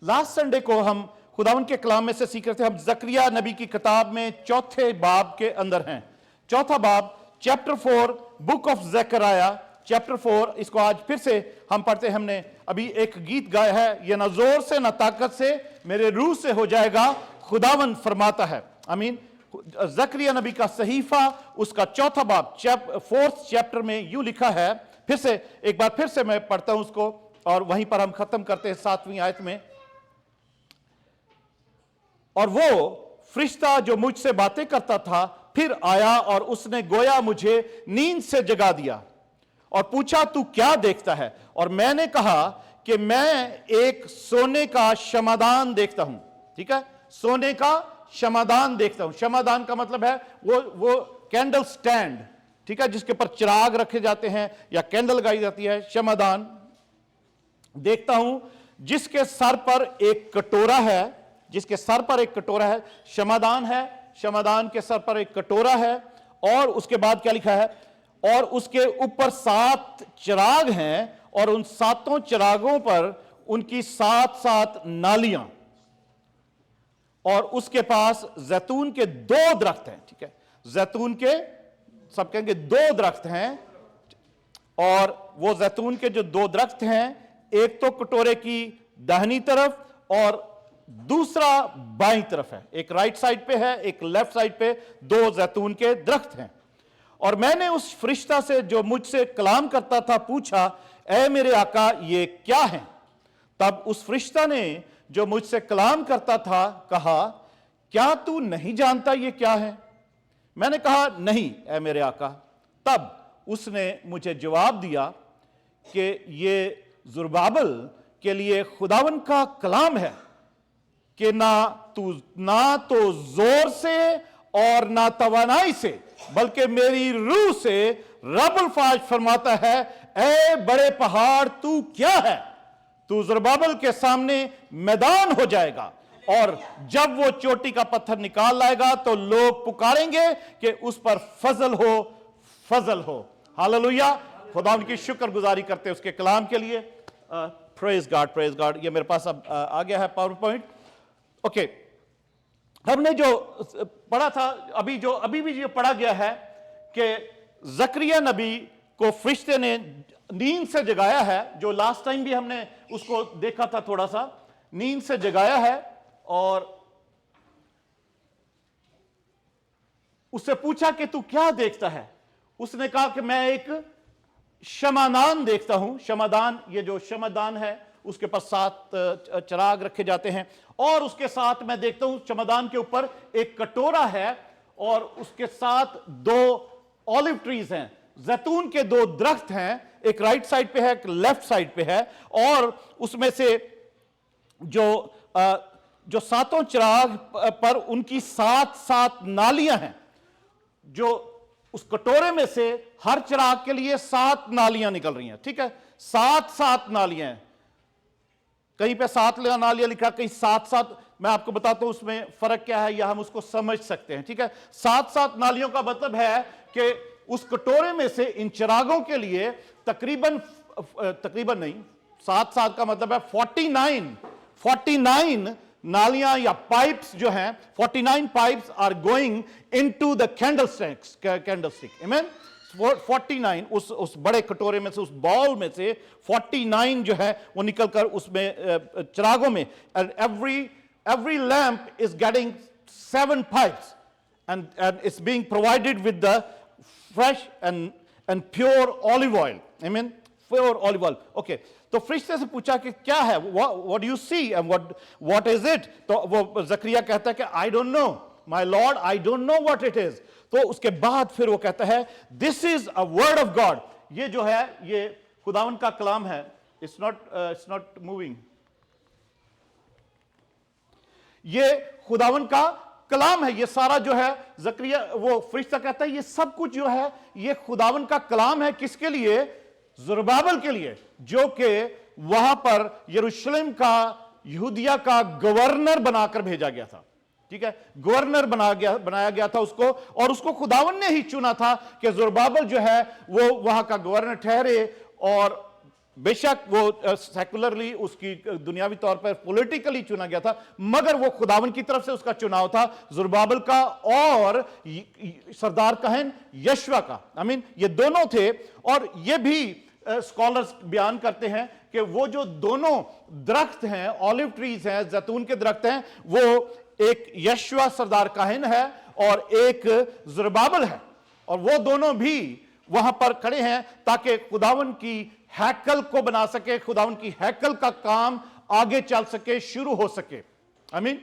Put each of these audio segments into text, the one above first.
Last Sunday को हम खुदावन के कलाम में से सीख रहे थे। हम जकरिया नबी की किताब में चौथे बाब के अंदर हैं। चौथा बाब chapter 4 book of Zechariah chapter 4। इसको आज फिर से हम पढ़ते हैं। हमने अभी एक गीत गाया है, ये ना जोर से ना ताकत से मेरे रूह से हो जाएगा, खुदावन फरमाता है। आमीन। जकरिया नबी का सहीफा उसका चौथा बाब 4th चैप्टर में यूं लिखा है। फिर से एक बार फिर से मैं पढ़ता हूं उसको और वहीं पर हम खत्म करते हैं 7वीं आयत में। और वो फरिश्ता जो मुझसे बातें करता था फिर आया और उसने गोया मुझे नींद से जगा दिया और पूछा, तू क्या देखता है? और मैंने कहा कि मैं एक सोने का क्षमादान देखता हूं। ठीक है, सोने का क्षमादान देखता हूं। क्षमादान का मतलब है वो कैंडल स्टैंड, ठीक है, जिसके ऊपर चिराग रखे जाते हैं या कैंडल लगाई जाती है। क्षमादान देखता हूं जिसके सर पर एक कटोरा है, जिसके सर पर एक कटोरा है। क्षमादान है, क्षमादान के सर पर एक कटोरा है। और उसके बाद क्या लिखा है? और उसके ऊपर 7 चिराग हैं और उन 7 चिरागों पर उनकी 7 नालियां, और उसके पास जैतून के 2 दरख्त हैं। ठीक है, जैतून के, सब कहेंगे 2 दरख्त हैं। और वो जैतून के जो 2 दरख्त हैं, एक तो कटोरे की दाहिनी तरफ और दूसरा बाईं तरफ है। एक राइट साइड पे है, एक लेफ्ट साइड पे 2 जैतून के दरख्त हैं। और मैंने उस फरिश्ता से जो मुझसे कलाम करता था पूछा, ऐ मेरे आका ये क्या है? तब उस फरिश्ता ने जो मुझसे कलाम करता था कहा, क्या तू नहीं जानता ये क्या है? मैंने कहा, नहीं ऐ मेरे आका। तब उसने मुझे जवाब दिया कि ये जुरबाबल के लिए खुदावन का कलाम है कि ना तो जोर से और ना तवानाई से बल्कि मेरी रूह से रब्बुल फाज फरमाता है, ऐ बड़े पहाड़ तू क्या है? तू ज़रुब्बाबेल के सामने मैदान हो जाएगा, और जब वो चोटी का पत्थर निकाल लाएगा तो लोग पुकारेंगे कि उस पर फजल हो, फजल हो। हालेलुया। खुदा की शुक्रगुजारी करते हैं उसके कलाम के लिए। Praise God, praise God. ये मेरे पास अब आ गया है पावर पॉइंट। ओके, हमने जो पढ़ा था अभी भी जो पढ़ा गया है कि जकरिया नबी को फरिश्ते ने नींद से जगाया है। जो लास्ट टाइम भी हमने उसको देखा था, थोड़ा सा नींद से जगाया है और उससे पूछा कि तू क्या देखता है? उसने कहा कि मैं एक क्षमादान देखता हूं। क्षमादान, ये जो क्षमादान है उसके पास 7 चिराग रखे जाते हैं, और उसके साथ मैं देखता हूं क्षमादान के ऊपर एक कटोरा है और उसके साथ 2 ऑलिव ट्रीज हैं, जैतून के 2 दरख्त हैं। एक राइट साइड पे है, एक लेफ्ट साइड पे है। और उसमें से जो 7 चिराग पर उनकी 7 नालियां हैं। जो उस कटोरे में से हर चिराग के लिए 7 नालियां निकल रही हैं। ठीक है, 7 नालियां हैं। कहीं पे 7 नालियां लिखा, कहीं 7। मैं आपको बताता हूं उसमें फर्क क्या है, या हम उसको समझ सकते हैं। ठीक है, 7 नालियों का मतलब है कि उस कटोरे में से इन चिरागों के लिए तकरीबन नहीं, 7 का मतलब है 49 नालियां या पाइप्स जो हैं, 49 pipes are going into the candlestick. Amen. 49 उस बड़े कटोरे में से, उस बॉल में से 49 जो है वो निकलकर उसमें चिरागों में, every lamp is getting 7 pipes and it's being provided with the fresh and pure olive oil. Amen. Pure olive oil. Okay. तो फरिश्ते से पूछा कि क्या है? What do you see and what is it? तो वो जकरिया कहता है कि I don't know, my Lord, I don't know what it is. तो उसके बाद फिर वो कहता है, this is a word of God. ये जो है ये खुदावन का कलाम है। It's not moving. ये खुदावन का कलाम है। ये सारा जो है जकरिया, वो फरिश्ता कहता है ये सब कुछ जो है ये खुदावन का कलाम है। किसके लिए? ज़रुब्बाबेल के लिए, जो कि वहां पर यरूशलेम का, यहूदिया का गवर्नर बनाकर भेजा गया था। ठीक है, गवर्नर बनाया गया था उसको, और उसको खुदावन ने ही चुना था कि ज़रुब्बाबेल जो है वो वहां का गवर्नर ठहरे और बेशक वो सेकुलरली उसकी दुनियावी तौर पर पॉलिटिकली चुना गया था, मगर वो खुदावन की तरफ से उसका चुनाव था, ज़ुरबाबेल का और सरदार कहन यशवा का। आई मीन ये दोनों थे। और ये भी स्कॉलर्स बयान करते हैं कि वो जो दोनों दरख्त हैं, ऑलिव ट्रीज हैं, जैतून के दरख्त हैं, वो एक यशवा सरदार काहिन है और एक ज़ुरबाबेल है, और वो दोनों भी वहां पर खड़े हैं ताकि खुदावन की हैकल को बना सके, खुदावन की हैकल का काम आगे चल सके, शुरू हो सके। आई मीन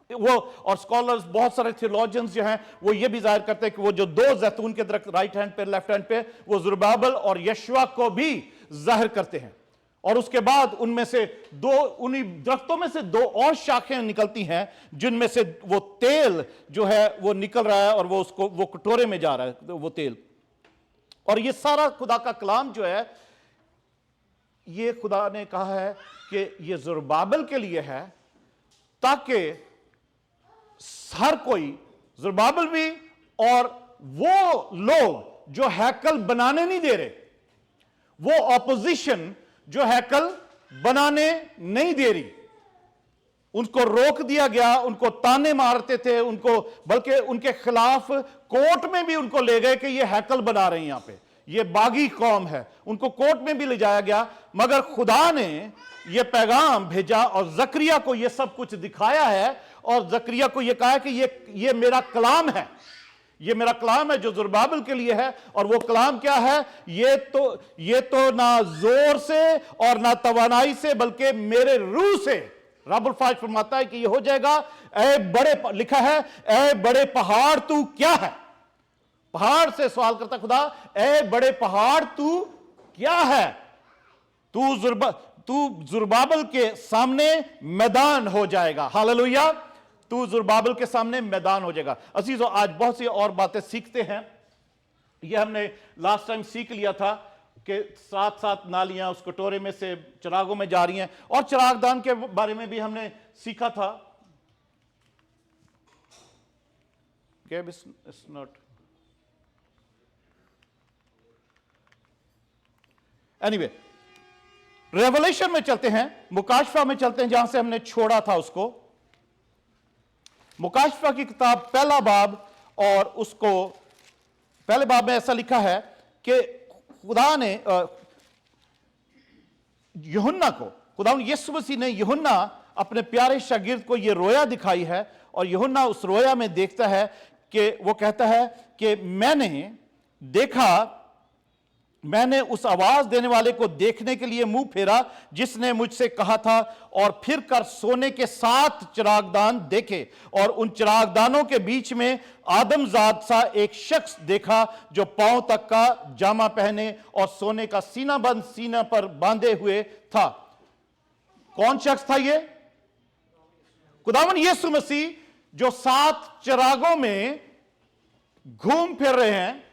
वो, और स्कॉलर्स बहुत सारे थियोलॉजियंस जो हैं वो ये भी जाहिर करते हैं कि वो जो दो जैतून के दरख्त राइट हैंड पे लेफ्ट हैंड पे, वो ज़ुरबाबेल और यशवा को भी जाहिर करते हैं। और उसके बाद उनमें से दो, उन्हीं दरख्तों में से दो और शाखें निकलती हैं जिनमें से वो तेल जो है वो निकल रहा है और वो उसको वो कटोरे में जा रहा है वो तेल। और ये सारा खुदा का कलाम जो है, ये खुदा ने कहा है कि ये ज़ुरबाबेल के लिए है, ताकि हर कोई, ज़ुरबाबेल भी और वो लोग जो हैकल बनाने नहीं दे रहे, वो ऑपोजिशन जो हैकल बनाने नहीं दे रही, उनको रोक दिया गया, उनको ताने मारते थे, उनको बल्कि उनके खिलाफ कोर्ट में भी उनको ले गए कि ये हैकल बना रहे हैं, यहां पे ये बागी कौम है, उनको कोर्ट में भी ले जाया गया। मगर खुदा ने ये पैगाम भेजा और जकरिया को ये सब कुछ दिखाया है, और जकरिया को ये कहा है कि ये मेरा कलाम है, ये मेरा कलाम है जो ज़ुरबाबेल के लिए है। और वो कलाम क्या है? ये तो ना जोर से और ना तवानाई से, बल्कि मेरे रूह से। रब्बुल फाज फरमाता है कि ये हो जाएगा। ए बड़े, लिखा है, ए बड़े पहाड़ तू क्या है? पहाड़ से सवाल करता खुदा, ए बड़े पहाड़ तू क्या है? तू ज़ुरबाबेल के सामने मैदान हो जाएगा। हालेलुया, तू ज़ुरबाबेल के सामने मैदान हो जाएगा। अजीजों, आज बहुत सी और बातें सीखते हैं। ये हमने लास्ट टाइम सीख लिया था कि सात सात नालियां उस कटोरे में से चिरागों में जा रही हैं, और चिरागदान के बारे में भी हमने सीखा था। एनीवे, रेवलेशन में चलते हैं, मुकाशफा में चलते हैं, जहां से हमने छोड़ा था उसको। मुकाशफा की किताब पहला बाब, और उसको पहले बाब में ऐसा लिखा है कि खुदा ने यूहन्ना को, खुदा यीशु मसीह ने यूहन्ना अपने प्यारे शागिर्द को यह रोया दिखाई है, और यूहन्ना उस रोया में देखता है कि वो कहता है कि मैंने देखा, मैंने उस आवाज देने वाले को देखने के लिए मुंह फेरा जिसने मुझसे कहा था, और फिर कर सोने के 7 चिरागदान देखे, और उन चिरागदानों के बीच में आदमजाद सा एक शख्स देखा जो पांव तक का जामा पहने और सोने का सीना पर बांधे हुए था। कौन शख्स था ये? खुदावन यीशु मसीह, जो 7 चिरागों में घूम फिर रहे हैं।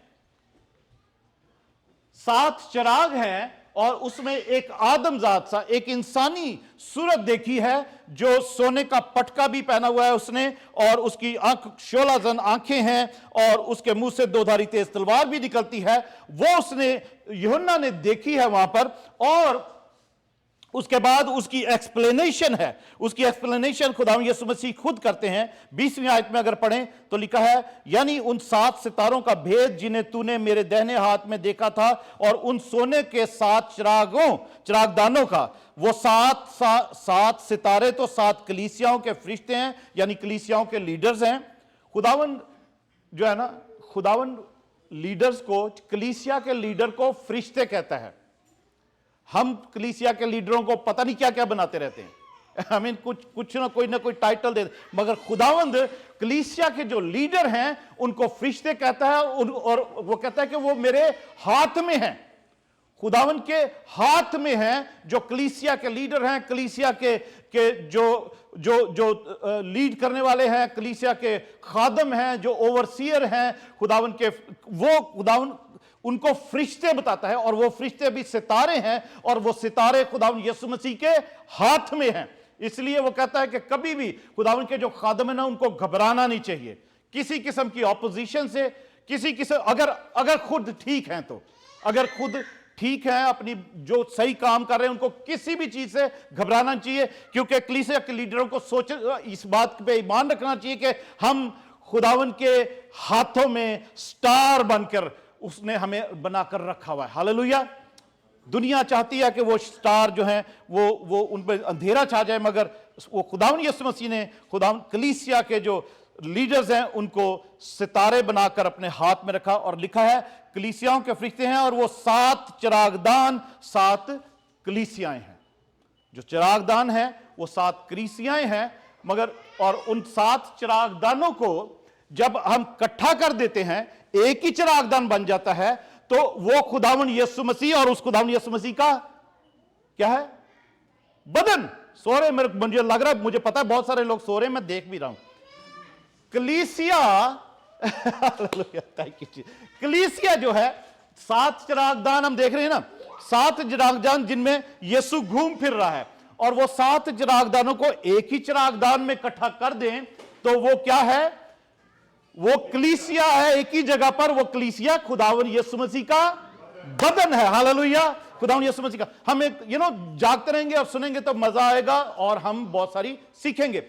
7 चिराग हैं, और उसमें एक आदमजात सा, एक इंसानी सूरत देखी है, जो सोने का पटका भी पहना हुआ है उसने, और उसकी आंख 16 जन आंखें हैं, और उसके मुंह से 2 धारी तेज तलवार भी निकलती है। वो उसने, यूहन्ना ने देखी है वहां पर। और उसके बाद उसकी एक्सप्लेनेशन है, उसकी एक्सप्लेनेशन खुदावंद यीशु मसीह खुद करते हैं। 20वीं आयत में अगर पढ़ें तो लिखा है, यानी उन 7 सितारों का भेद जिन्हें तूने मेरे दाहिने हाथ में देखा था, और उन सोने के 7 चिरागदानों का। वो 7 सितारे तो 7 कलीसियाओं के फरिश्ते हैं, यानी कलीसियाओं के लीडर्स हैं। खुदावंद जो है ना, खुदावंद लीडर्स को, कलीसिया के लीडर को फरिश्ते कहता है। हम कलीसिया के लीडरों को पता नहीं क्या क्या बनाते रहते हैं, आई मीन कुछ ना कोई टाइटल दे, मगर खुदावंद कलीसिया के जो लीडर हैं उनको फरिश्ते कहता है, और वो कहता है कि वो मेरे हाथ में हैं। खुदावंद के हाथ में हैं जो कलीसिया के लीडर हैं, कलीसिया के जो लीड करने वाले हैं, कलीसिया के खादम हैं, जो ओवरसीयर हैं खुदावंद के, वो खुदावंद उनको फरिश्ते बताता है। और वो फरिश्ते भी सितारे हैं, और वो सितारे खुदावंद यीशु मसीह के हाथ में हैं। इसलिए वो कहता है कि कभी भी खुदावंद के जो खादम है ना, उनको घबराना नहीं चाहिए किसी किस्म की ऑपोजिशन से, किसी किस्म, अगर खुद ठीक हैं तो, अगर खुद ठीक है, अपनी जो सही काम कर रहे हैं उनको किसी भी चीज से घबराना चाहिए, क्योंकि कलीसिया के लीडरों को सोच इस बात पे ईमान रखना चाहिए कि हम खुदावन के हाथों में स्टार बनकर उसने हमें बनाकर रखा हुआ है। हालेलुया। दुनिया चाहती है कि वो स्टार जो हैं वो उन पर अंधेरा छा जाए, मगर वो खुदावन यीशु मसीह ने खुदावन कलीसिया के जो लीडर्स हैं उनको सितारे बनाकर अपने हाथ में रखा, और लिखा है कलीसियाओं के फरिश्ते हैं और वो 7 चिरागदान 7 कलीसियाएं हैं। जो चिरागदान है वो 7 कलीसियाएं हैं, मगर और उन 7 चिरागदानों को जब हम इकट्ठा कर देते हैं एक ही चिरागदान बन जाता है, तो वो खुदावन यीशु मसीह और उस खुदावन यीशु मसीह का क्या है? बदन। सो रहे मुझे लग रहा है, मुझे पता है बहुत सारे लोग सो रहे हैं, मैं देख भी रहा हूं। कलीसिया कलीसिया जो है 7 चिरागदान हम देख रहे हैं ना, 7 चिरागदान जिनमें यीशु घूम फिर रहा है, और वो 7 चिरागदानों को एक ही चिरागदान में इकट्ठा कर दें तो वो क्या है? वो कलीसिया है एक ही जगह पर। वो कलीसिया खुदावन यीशु मसीह का बदन है। हालेलुया। खुदावन यीशु मसीह का। हम एक जागते रहेंगे और सुनेंगे तो मजा आएगा और हम बहुत सारी सीखेंगे।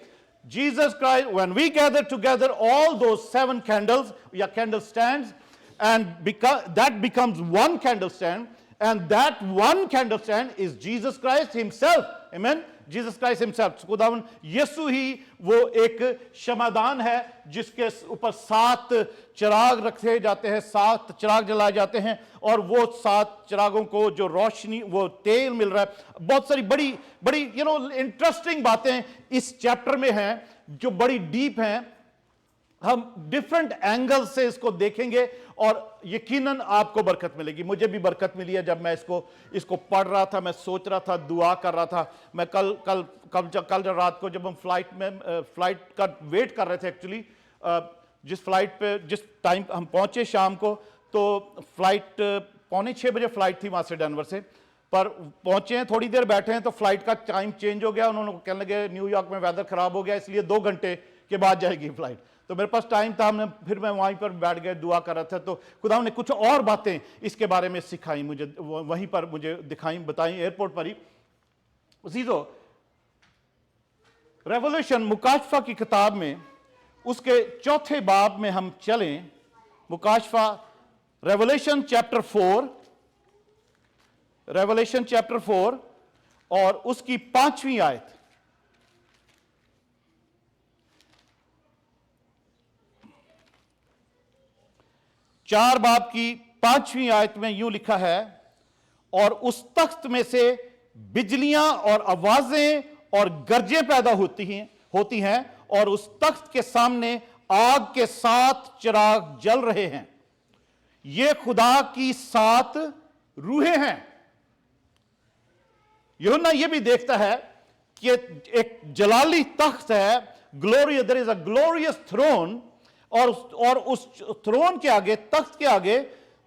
Jesus Christ, when we gather together all those 7 candles, candle stands, and that becomes one candle stand, and that one candle stand is Jesus Christ himself. Amen. Jesus Christ himself. खुदावन यीशु ही वो एक क्षमादान है जिसके ऊपर 7 चिराग रखे जाते हैं, 7 चिराग जलाए जाते हैं, और वो 7 चिरागों को जो रोशनी, वो तेल मिल रहा है। बहुत सारी बड़ी बड़ी इंटरेस्टिंग बातें इस चैप्टर में हैं जो बड़ी डीप हैं। हम डिफरेंट एंगल से इसको देखेंगे और यकीनन आपको बरकत मिलेगी। मुझे भी बरकत मिली है जब मैं इसको पढ़ रहा था, मैं सोच रहा था, दुआ कर रहा था। मैं कल रात को जब हम फ्लाइट का वेट कर रहे थे, एक्चुअली जिस फ्लाइट पे जिस टाइम हम पहुंचे शाम को, तो फ्लाइट 5:45 बजे फ्लाइट थी वहां से, डेनवर से। पर पहुंचे हैं, थोड़ी देर बैठे हैं तो फ्लाइट का टाइम चेंज हो गया। उन्होंने कहने लगे न्यूयॉर्क में वेदर खराब हो गया, इसलिए 2 घंटे के बाद जाएगी फ्लाइट। तो मेरे पास टाइम था, फिर मैं वहीं पर बैठ गया, दुआ कर रहा था। तो खुदा ने कुछ और बातें इसके बारे में सिखाई मुझे, वहीं पर मुझे दिखाई, बताई एयरपोर्ट पर ही। सीधो रेवोल्यूशन मुकाशफा की किताब में उसके 4थे बाब में हम चलें। मुकाशफा रेवोल्यूशन चैप्टर 4, रेवोल्यूशन चैप्टर 4 और उसकी 5वीं आयत। चार बाब की 5वीं आयत में यूं लिखा है, और उस तख्त में से बिजलियां और आवाजें और गरजें पैदा होती हैं और उस तख्त के सामने आग के 7 चिराग जल रहे हैं। ये खुदा की 7 रूहें हैं। यूहन्ना ये भी देखता है कि एक जलाली तख्त है, glorious, there is a glorious throne, और उस थ्रोन के आगे, तख्त के आगे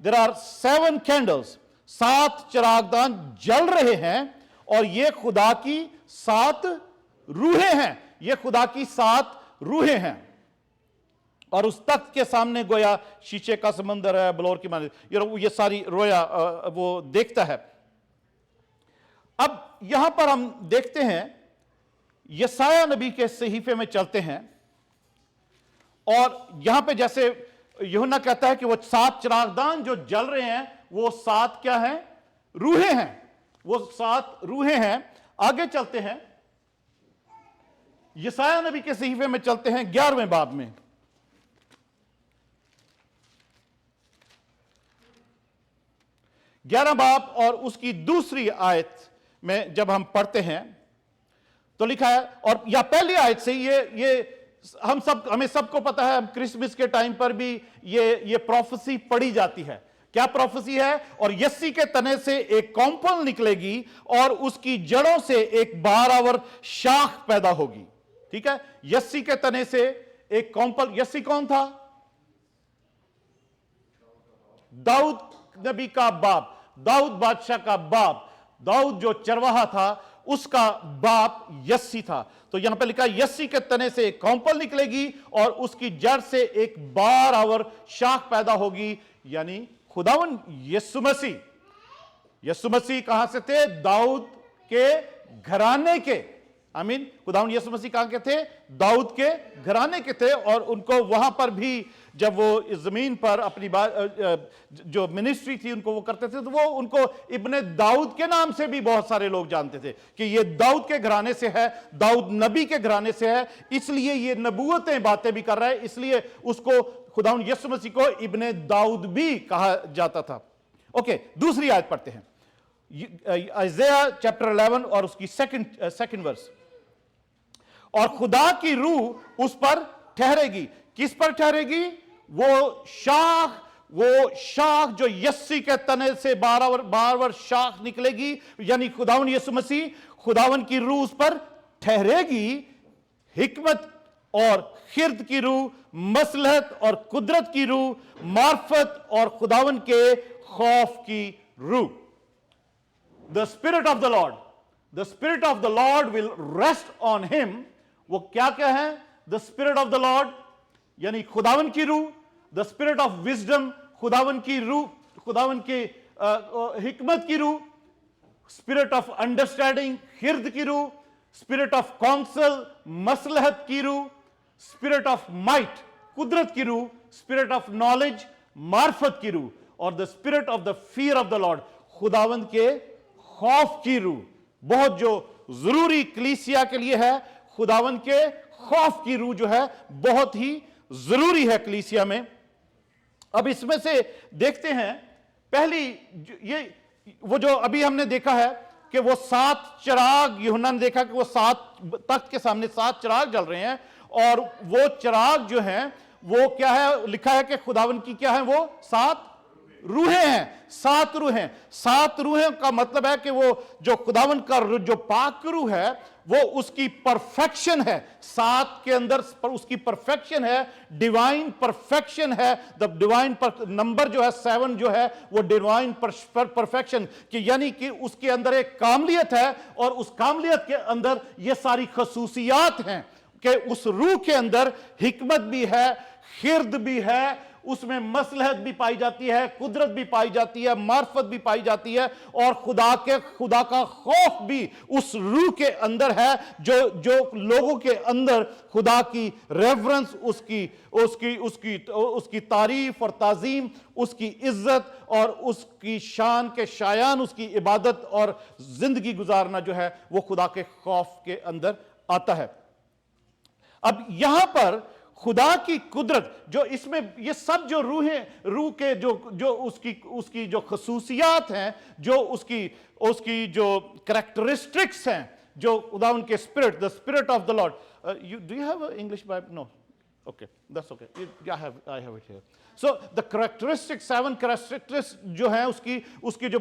देयर आर 7 कैंडल्स, 7 चिरागदान जल रहे हैं, और ये खुदा की 7 रूहें हैं। ये खुदा की 7 रूहें हैं। और उस तख्त के सामने गोया शीशे का समंदर है, बलौर की माने, ये सारी रोया वो देखता है। अब यहां पर हम देखते हैं, यसाया नबी के सहीफे में चलते हैं, और यहां पे जैसे यूहन्ना कहता है कि वो 7 चिरागदान जो जल रहे हैं वो 7 क्या हैं? रूहें हैं। वो 7 रूहें हैं। आगे चलते हैं, यसाया नबी के सहीफे में चलते हैं 11वें बाब में। ग्यारह बाब और उसकी दूसरी आयत में जब हम पढ़ते हैं तो लिखा है, और या पहली आयत से ये हमें सबको पता है, क्रिसमस के टाइम पर भी ये प्रोफेसी पढ़ी जाती है। क्या प्रोफेसी है? और यस्सी के तने से एक कॉम्पल निकलेगी और उसकी जड़ों से एक बारावर शाख पैदा होगी। ठीक है, यस्सी के तने से एक कॉम्पल। यस्सी कौन था? दाऊद नबी का बाप, दाऊद बादशाह का बाप, दाऊद जो चरवाहा था उसका बाप यस्सी था। तो यहां पे लिखा यस्सी के तने से एक कॉम्पल निकलेगी और उसकी जड़ से एक बारावर शाख पैदा होगी, यानी खुदावन यीशु मसीह। यीशु मसीह कहां से थे? दाऊद के घराने के। आमीन। खुदावंद यीशु मसीह कहां के थे? दाऊद के घराने के थे। और उनको वहां पर भी जब वो इस जमीन पर अपनी जो मिनिस्ट्री थी उनको वो करते थे, तो वो उनको इब्ने दाऊद के नाम से भी बहुत सारे लोग जानते थे कि ये दाऊद के घराने से है, दाऊद नबी के घराने से है, इसलिए ये नबूवतें बातें भी कर रहा है, इसलिए उसको खुदावंद यीशु मसीह को इब्ने दाऊद भी कहा जाता था। ओके, दूसरी आयत पढ़ते हैं, आइज़ाया चैप्टर 11 और उसकी सेकंड वर्स। और खुदा की रूह उस पर ठहरेगी। किस पर ठहरेगी? वो शाख जो यस्सी के तने से बार शाख निकलेगी, यानी खुदावन यीशु मसीह, खुदावन की रूह उस पर ठहरेगी। हिकमत और खिर्द की रूह, मसलहत और कुदरत की रूह, मार्फत और खुदावन के खौफ की रूह। The spirit of the Lord will rest on him. वो क्या है? The spirit of the Lord यानी खुदावन की रूह, द स्पिरिट ऑफ विजडम खुदावन की रूह, खुदावन के हिकमत की रूह, स्पिरिट ऑफ अंडरस्टैंडिंग खिर्द की रूह, स्पिरिट ऑफ काउंसल मसलहत की रूह, स्पिरिट ऑफ माइट कुदरत की रूह, स्पिरिट ऑफ नॉलेज मार्फत की रूह, और the spirit of the fear of the Lord खुदावंद के खौफ की रूह। बहुत जो जरूरी कलीसिया के लिए है, खुदावंद के खौफ की रूह जो है बहुत ही जरूरी है कलीसिया में। अब इसमें से देखते हैं, पहली ये वो जो अभी हमने देखा है कि वो 7 चिराग, यूहन्ना ने देखा कि वो 7 तख्त के सामने 7 चिराग जल रहे हैं, और वो चिराग जो हैं वो क्या है? लिखा है कि खुदावन की क्या है? वो 7 रूहें हैं। 7 रूहें। 7 रूहें का मतलब है कि वो जो खुदावन का जो पाक रूह है वो उसकी परफेक्शन है। 7 के अंदर पर उसकी परफेक्शन है, डिवाइन परफेक्शन है। द डिवाइन नंबर जो है 7 जो है वो डिवाइन परफेक्शन की, यानी कि उसके अंदर एक कामलियत है, और उस कामलियत के अंदर ये सारी खसूसियात हैं कि उस रूह के अंदर हिकमत भी है, खिर्द भी है, उसमें मसलहत भी पाई जाती है, कुदरत भी पाई जाती है, मार्फत भी पाई जाती है, और खुदा का खौफ भी उस रूह के अंदर है, जो लोगों के अंदर खुदा की रेवरेंस, उसकी तारीफ और ताजीम, उसकी इज्जत और उसकी शान के शायान, उसकी इबादत और जिंदगी गुजारना जो है वो खुदा के खौफ के अंदर आता है। अब यहां पर खुदा की कुदरत जो इसमें ये सब जो रूह के जो उसकी जो खसूसियात हैं, जो उसकी जो कैरेक्टरिस्टिक्स हैं, जो खुदा उनके spirit, the spirit of the Lord. Do you have English Bible? No, okay, that's okay, I have it here. So the characteristics, 7 characteristics जो हैं उसकी जो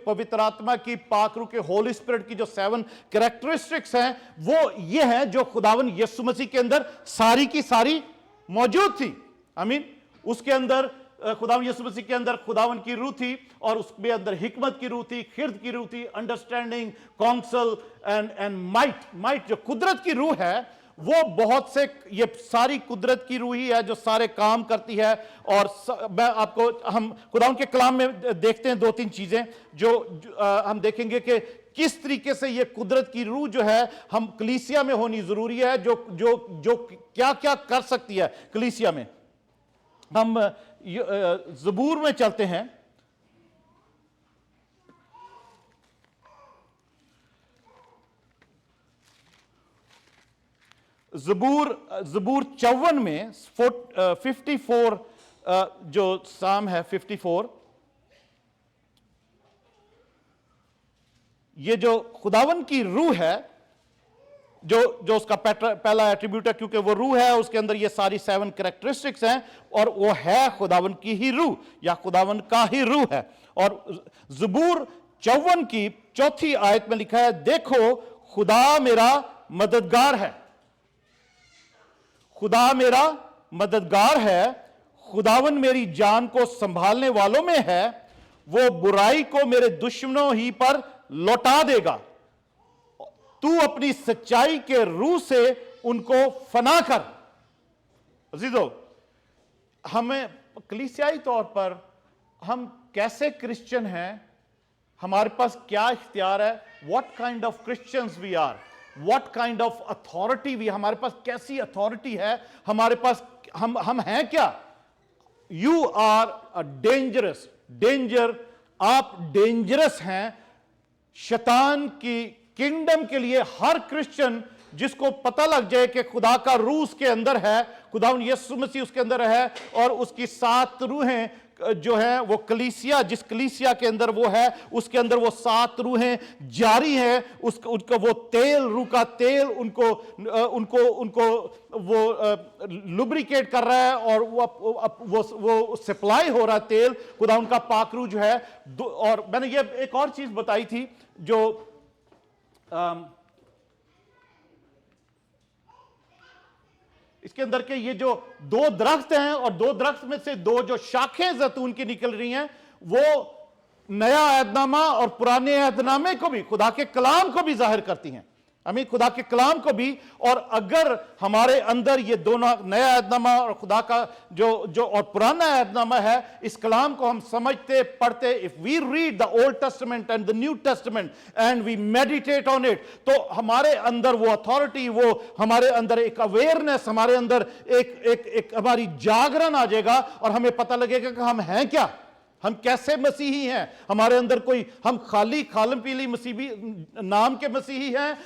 पवित्र आत्मा की, पाक रूह के, होली स्पिरिट की जो 7 कैरेक्टरिस्टिक्स हैं, वो ये हैं जो खुदावन यीशु मसीह के अंदर सारी की सारी मौजूद थी। आमीन। उसके अंदर खुदावन यीशु मसीह के अंदर खुदावन की रूह थी, और उसके अंदर हिकमत की रूह थी, खिर्द की रूह थी, अंडरस्टैंडिंग, काउंसल एंड माइट जो कुदरत की रूह है, वो बहुत से, ये सारी कुदरत की रूह ही है जो सारे काम करती है। और मैं आपको, हम खुदावन के कलाम में देखते हैं 2-3 चीजें जो हम देखेंगे कि किस तरीके से ये कुदरत की रूह जो है हम कलीसिया में होनी जरूरी है, जो क्या क्या कर सकती है कलीसिया में। हम ज़बूर में चलते हैं, ज़बूर 54 में 54 जो साम है 54, ये जो खुदावन की रूह है, जो उसका पहला एट्रीब्यूट है, क्योंकि वो रूह है, उसके अंदर ये सारी 7 कैरेक्टरिस्टिक्स हैं, और वो है खुदावन की ही रूह या खुदावन का ही रूह है। और ज़बूर 54 की 4थी आयत में लिखा है, देखो खुदा मेरा मददगार है, खुदा मेरा मददगार है, खुदावन मेरी जान को संभालने वालों में है, वो बुराई को मेरे दुश्मनों ही पर लौटा देगा, तू अपनी सच्चाई के रूह से उनको फना कर। अजीजों, हमें कलीसियाई तौर पर हम कैसे क्रिश्चियन हैं हमारे पास क्या इख्तियार है, what kind of Christians we are, what kind of authority we, हमारे पास कैसी अथॉरिटी है, हमारे पास हम हैं क्या। You are a dangerous, danger, आप डेंजरस हैं शैतान की किंगडम के लिए। हर क्रिश्चियन जिसको पता लग जाए कि खुदा का रूह उसके अंदर है, खुदा यीशु मसीह उसके अंदर है, और उसकी 7 रूहें जो है वो कलीसिया, जिस कलीसिया के अंदर वो है, उसके अंदर वो 7 रूहें जारी हैं, उनका वो तेल, रूह का तेल उनको वो लुब्रिकेट कर रहा है, और वो सप्लाई हो रहा है तेल, खुदा उनका पाक रूह जो है। और मैंने ये एक और चीज बताई थी, जो इसके अंदर के ये जो 2 दरख्त हैं, और 2 दरख्त में से 2 जो शाखें जैतून की निकल रही हैं, वो नया अहदनामा और पुराने अहदनामे को भी, खुदा के कलाम को भी जाहिर करती हैं। आमीन, खुदा के कलाम को भी। और अगर हमारे अंदर ये दोनों, नया अहदनामा और खुदा का जो और पुराना अहदनामा है, इस कलाम को हम समझते, पढ़ते, if we read the Old Testament and the New Testament and we meditate on it, तो हमारे अंदर वो अथॉरिटी, वो हमारे अंदर एक अवेयरनेस, हमारे अंदर एक हमारी जागरण आ जाएगा, और हमें पता लगेगा कि हम हैं क्या, हम कैसे मसीही हैं। हमारे अंदर कोई, हम खाली खालम पीली मसीही नाम के मसीही हैं,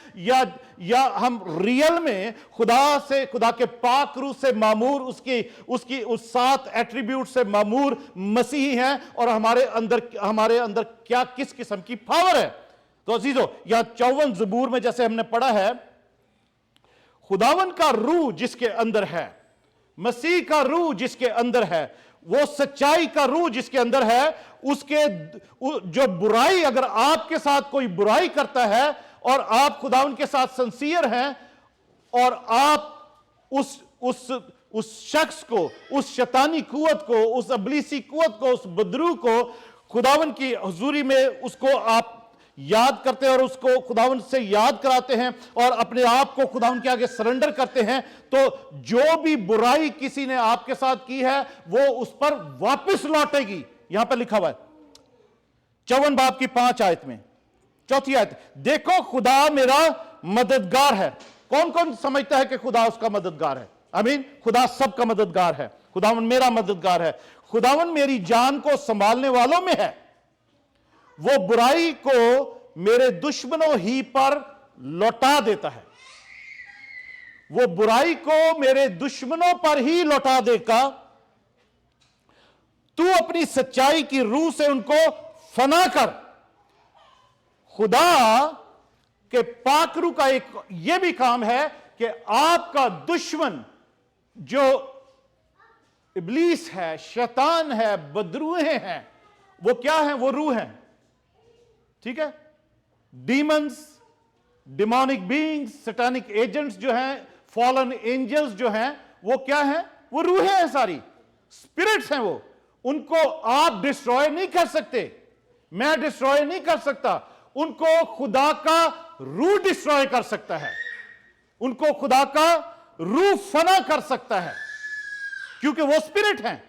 या हम रियल में खुदा के पाक रूह से मामूर, उसकी उस 7 एट्रीब्यूट से मामूर मसीही हैं, और हमारे अंदर क्या, किस किस्म की पावर है। तो अजीजों, यहां 54 ज़बूर में जैसे हमने पढ़ा है, खुदावन का रूह जिसके अंदर है, मसीह का रूह जिसके अंदर है, वो सच्चाई का रूह जिसके अंदर है, उसके जो बुराई, अगर आपके साथ कोई बुराई करता है और आप खुदावन के साथ सिंसियर हैं, और आप उस शख्स को, उस शैतानी कुव्वत को, उस अबलीसी कुव्वत को, उस बदरू को खुदावन की हुजूरी में उसको आप याद करते हैं, और उसको खुदावन से याद कराते हैं, और अपने आप को खुदावन के आगे सरेंडर करते हैं, तो जो भी बुराई किसी ने आपके साथ की है, वो उस पर वापस लौटेगी। यहां पर लिखा हुआ है 54 बाब की 5 आयत में, 4थी आयत, देखो खुदा मेरा मददगार है। कौन कौन समझता है कि खुदा उसका मददगार है? आमीन, खुदा सबका मददगार है। खुदावन मेरा मददगार है, खुदावन मेरी जान को संभालने वालों में है, वो बुराई को मेरे दुश्मनों ही पर लौटा देता है, वो बुराई को मेरे दुश्मनों पर ही लौटा देगा। तू अपनी सच्चाई की रूह से उनको फना कर। खुदा के पाक रूह का एक यह भी काम है कि आपका दुश्मन जो इब्लीस है, शैतान है, बदरूहे हैं, वो क्या है? वो रूह है। ठीक है, demons, demonic beings, satanic agents जो हैं, फॉलन एंजल्स जो हैं, वो क्या हैं? वो रूहें हैं, सारी स्पिरिट्स हैं। वो, उनको आप डिस्ट्रॉय नहीं कर सकते, मैं डिस्ट्रॉय नहीं कर सकता, उनको खुदा का रूह डिस्ट्रॉय कर सकता है, उनको खुदा का रूह फना कर सकता है, क्योंकि वो स्पिरिट हैं।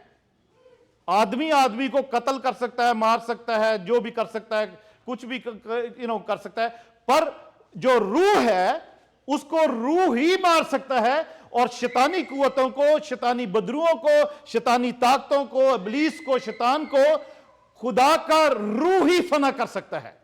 आदमी को कत्ल कर सकता है, मार सकता है, जो भी कर सकता है, कुछ भी कर सकता है, पर जो रूह है उसको रूह ही मार सकता है, और शैतानी कुव्वतों को, शैतानी बदरुओं को, शैतानी ताकतों को, इब्लीस को, शैतान को खुदा का रूह ही फना कर सकता है।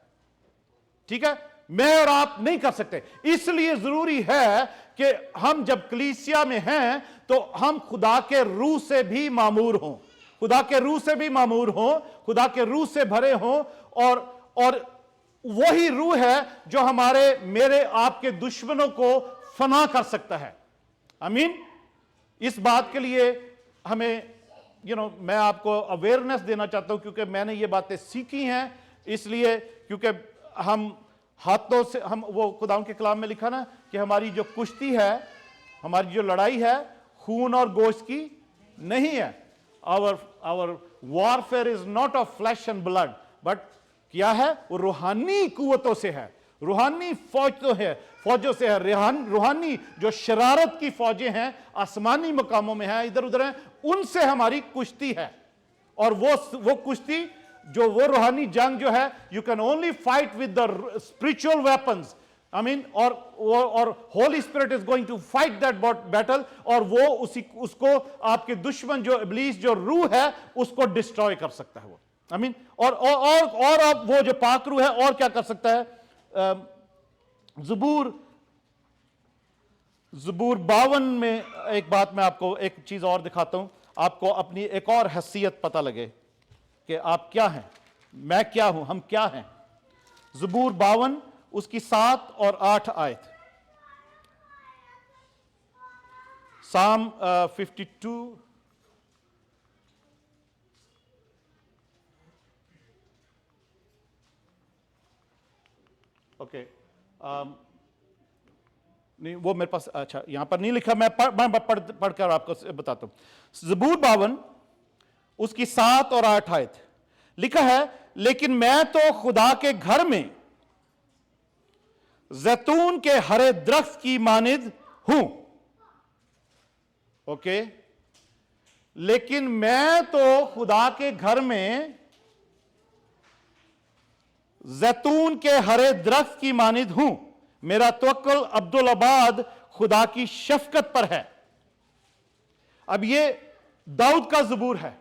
ठीक है, मैं और आप नहीं कर सकते। इसलिए जरूरी है कि हम जब कलीसिया में हैं तो हम खुदा के रूह से भी मामूर हों, खुदा के रूह से भी मामूर हों, खुदा के रूह से भरे हों, और वही रूह है जो मेरे आपके दुश्मनों को फना कर सकता है। आमीन। इस बात के लिए हमें मैं आपको अवेयरनेस देना चाहता हूं, क्योंकि मैंने ये बातें सीखी हैं, इसलिए क्योंकि हम हाथों से, हम वो खुदा के कलाम में लिखा ना कि हमारी जो कुश्ती है, हमारी जो लड़ाई है, खून और गोश्त की नहीं है। Our warfare is not of flesh and blood, but क्या है? वो रूहानी कुव्वतों से है, रूहानी फौजों से है, रूहानी जो शरारत की फौजें हैं, आसमानी मकामों में हैं, इधर उधर हैं, उनसे हमारी कुश्ती है। और वो कुश्ती जो वो रूहानी जंग जो है, you can only fight with the spiritual weapons. I mean, और Holy Spirit is going to fight that battle, और वो उसको आपके दुश्मन जो इब्लीस जो रूह है उसको डिस्ट्रॉय कर सकता है वो। आई मीन, और अब वो जो पाक रूह है और क्या कर सकता है। ज़बूर 52 में एक बात मैं आपको एक चीज और दिखाता हूं, आपको अपनी एक और हैसियत पता लगे कि आप क्या हैं, मैं क्या हूं, हम क्या हैं। ज़बूर 52 उसकी 7 और 8 आयत। साम 52 ओके, नहीं वो मेरे पास, अच्छा यहां पर नहीं लिखा, मैं पढ़कर आपको बताता हूं। ज़बूर 52 उसकी 7 और 8 आयत लिखा है, लेकिन मैं तो खुदा के घर में जैतून के हरे दरख्त की मानिद हूं। ओके, लेकिन मैं तो खुदा के घर में जैतून के हरे दरख्त की मानिद हूं। मेरा तवक्कुल अब्दुल आबाद खुदा की शफकत पर है। अब ये दाऊद का ज़बूर है,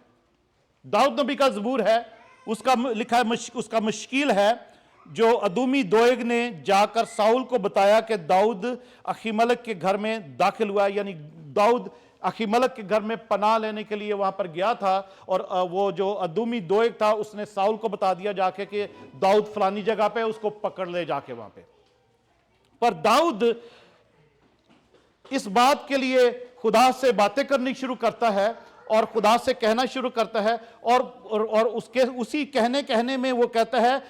दाऊद नबी का ज़बूर है। उसका लिखा है, उसका मुश्किल है जो अदूमी दोएग ने जाकर साउल को बताया कि दाऊद अखीमलक के घर में दाखिल हुआ, यानी दाऊद अखीमलक के घर में पनाह लेने के लिए वहां पर गया था, और वो जो अदूमी दोएग था उसने साउल को बता दिया जाके कि दाऊद फलानी जगह पे, उसको पकड़ ले जाके वहां पे। पर दाऊद इस बात के लिए खुदा से बातें करनी शुरू करता है और खुदा से कहना शुरू करता है, और उसके उसी कहने में वो कहता है,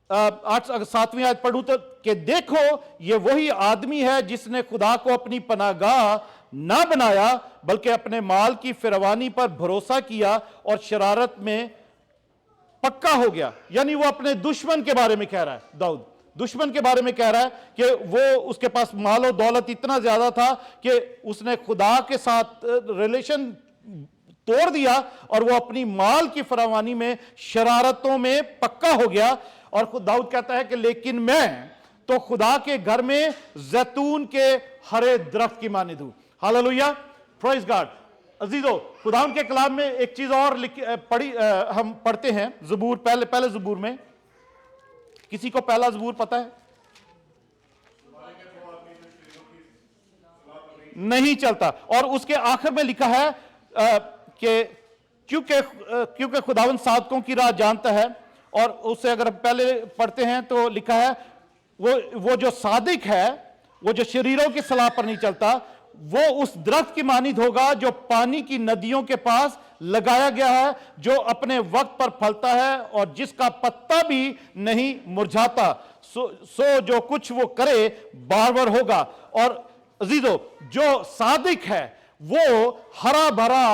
7वीं आयत पढ़ूं तो, कि देखो ये वही आदमी है जिसने खुदा को अपनी पनागाह ना बनाया, बल्कि अपने माल की फिरवानी पर भरोसा किया और शरारत में पक्का हो गया। यानी वो अपने दुश्मन के बारे में कह रहा है, दाऊद दुश्मन के बारे में कह रहा है कि वो, उसके पास माल और दौलत इतना ज्यादा था कि उसने खुदा के साथ रिलेशन तोड़ दिया और वो अपनी माल की फरावानी में शरारतों में पक्का हो गया। और खुद दाऊद कहता है कि लेकिन मैं तो खुदा के घर में जैतून के हरे दरख्त की मानिद हूं। Hallelujah, praise God. अजीजों, खुदा के कलाम में एक चीज और हम पढ़ते हैं ज़बूर, पहले ज़बूर में, किसी को पहला ज़बूर पता है? नहीं चलता। और उसके आखिर में लिखा है कि क्योंकि खुदावंद साधकों की राह जानता है, और उससे अगर पहले पढ़ते हैं तो लिखा है वो जो सादिक है, वो जो शरीरों की सलाह पर नहीं चलता, वो उस दरख्त की मानिद होगा जो पानी की नदियों के पास लगाया गया है, जो अपने वक्त पर फलता है और जिसका पत्ता भी नहीं मुरझाता। सो जो कुछ वो करे बार होगा। और अजीजों, जो सादिक है वो हरा भरा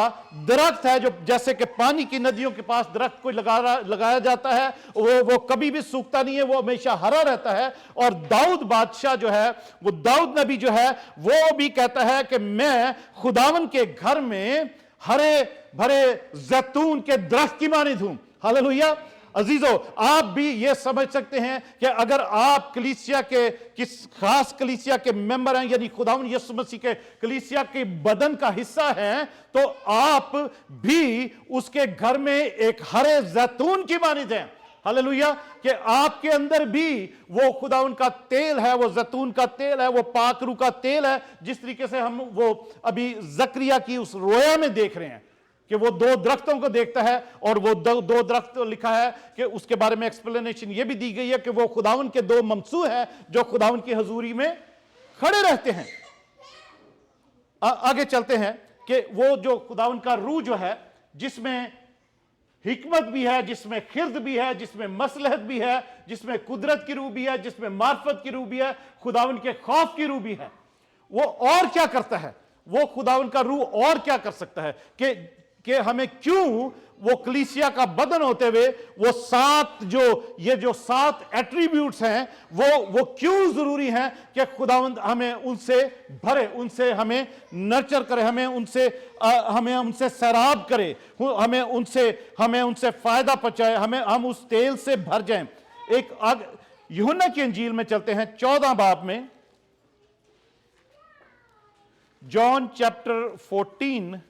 दरख्त है, जो जैसे कि पानी की नदियों के पास दरख्त को लगाया जाता है, वो कभी भी सूखता नहीं है, वो हमेशा हरा रहता है। और दाऊद बादशाह जो है, वो दाऊद नबी जो है, वो भी कहता है कि मैं खुदावन के घर में हरे भरे जैतून के दरख्त की मानिद हूं। हालेलुया। अजीजों, आप भी ये समझ सकते हैं कि अगर आप कलीसिया के किस खास कलीसिया के मेंबर हैं, यानी खुदावंद यीशु मसीह के कलीसिया के बदन का हिस्सा हैं, तो आप भी उसके घर में एक हरे जैतून की मानिद हैं। हालेलुया, कि आपके अंदर भी वो खुदावंद का तेल है, वो जैतून का तेल है, वो पाकरू का तेल है। जिस तरीके से हम वो अभी जकरिया की उस रोया में देख रहे हैं कि वो 2 दरख्तों को देखता है, और वो 2 दरख्त लिखा है कि उसके बारे में एक्सप्लेनेशन ये भी दी गई है कि वो खुदावन के 2 ममसू हैं जो खुदावन की हजूरी में खड़े रहते हैं। आगे चलते हैं कि वो जो खुदावन का रूह जो है, जिसमें हिकमत भी है, जिसमें खिर्द भी है, जिसमें मसलहत भी है, जिसमें कुदरत की रूह भी है, जिसमें मार्फत की रूह भी है, खुदावन के खौफ की रूह भी है। वो और क्या करता है? वो खुदावन का रूह और क्या कर सकता है कि कि हमें क्यों वो कलीसिया का बदन होते हुए वो जो सात एट्रीब्यूट्स हैं वो क्यों जरूरी हैं कि खुदावंद हमें उनसे भरे, उनसे हमें नर्चर करे, हमें उनसे सैराब करे, हमें उनसे फायदा पहुंचाए, हम उस तेल से भर जाएं। यूहन्ना की इंजील में चलते हैं 14 बाब में, जॉन चैप्टर 14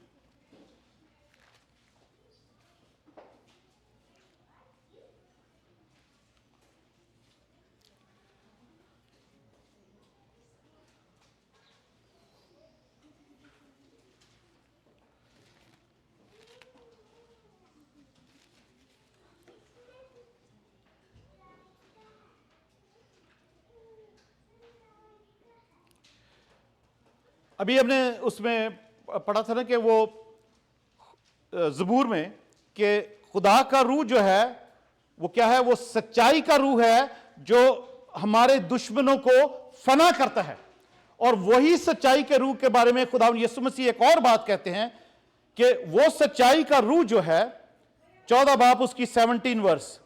अभी हमने उसमें पढ़ा था ना कि वो ज़बूर में कि खुदा का रूह जो है वो क्या है, वो सच्चाई का रूह है जो हमारे दुश्मनों को फना करता है। और वही सच्चाई के रूह के बारे में खुदा यीशु मसीह एक और बात कहते हैं कि वो सच्चाई का रूह जो है, 14 बाब उसकी 17 वर्स,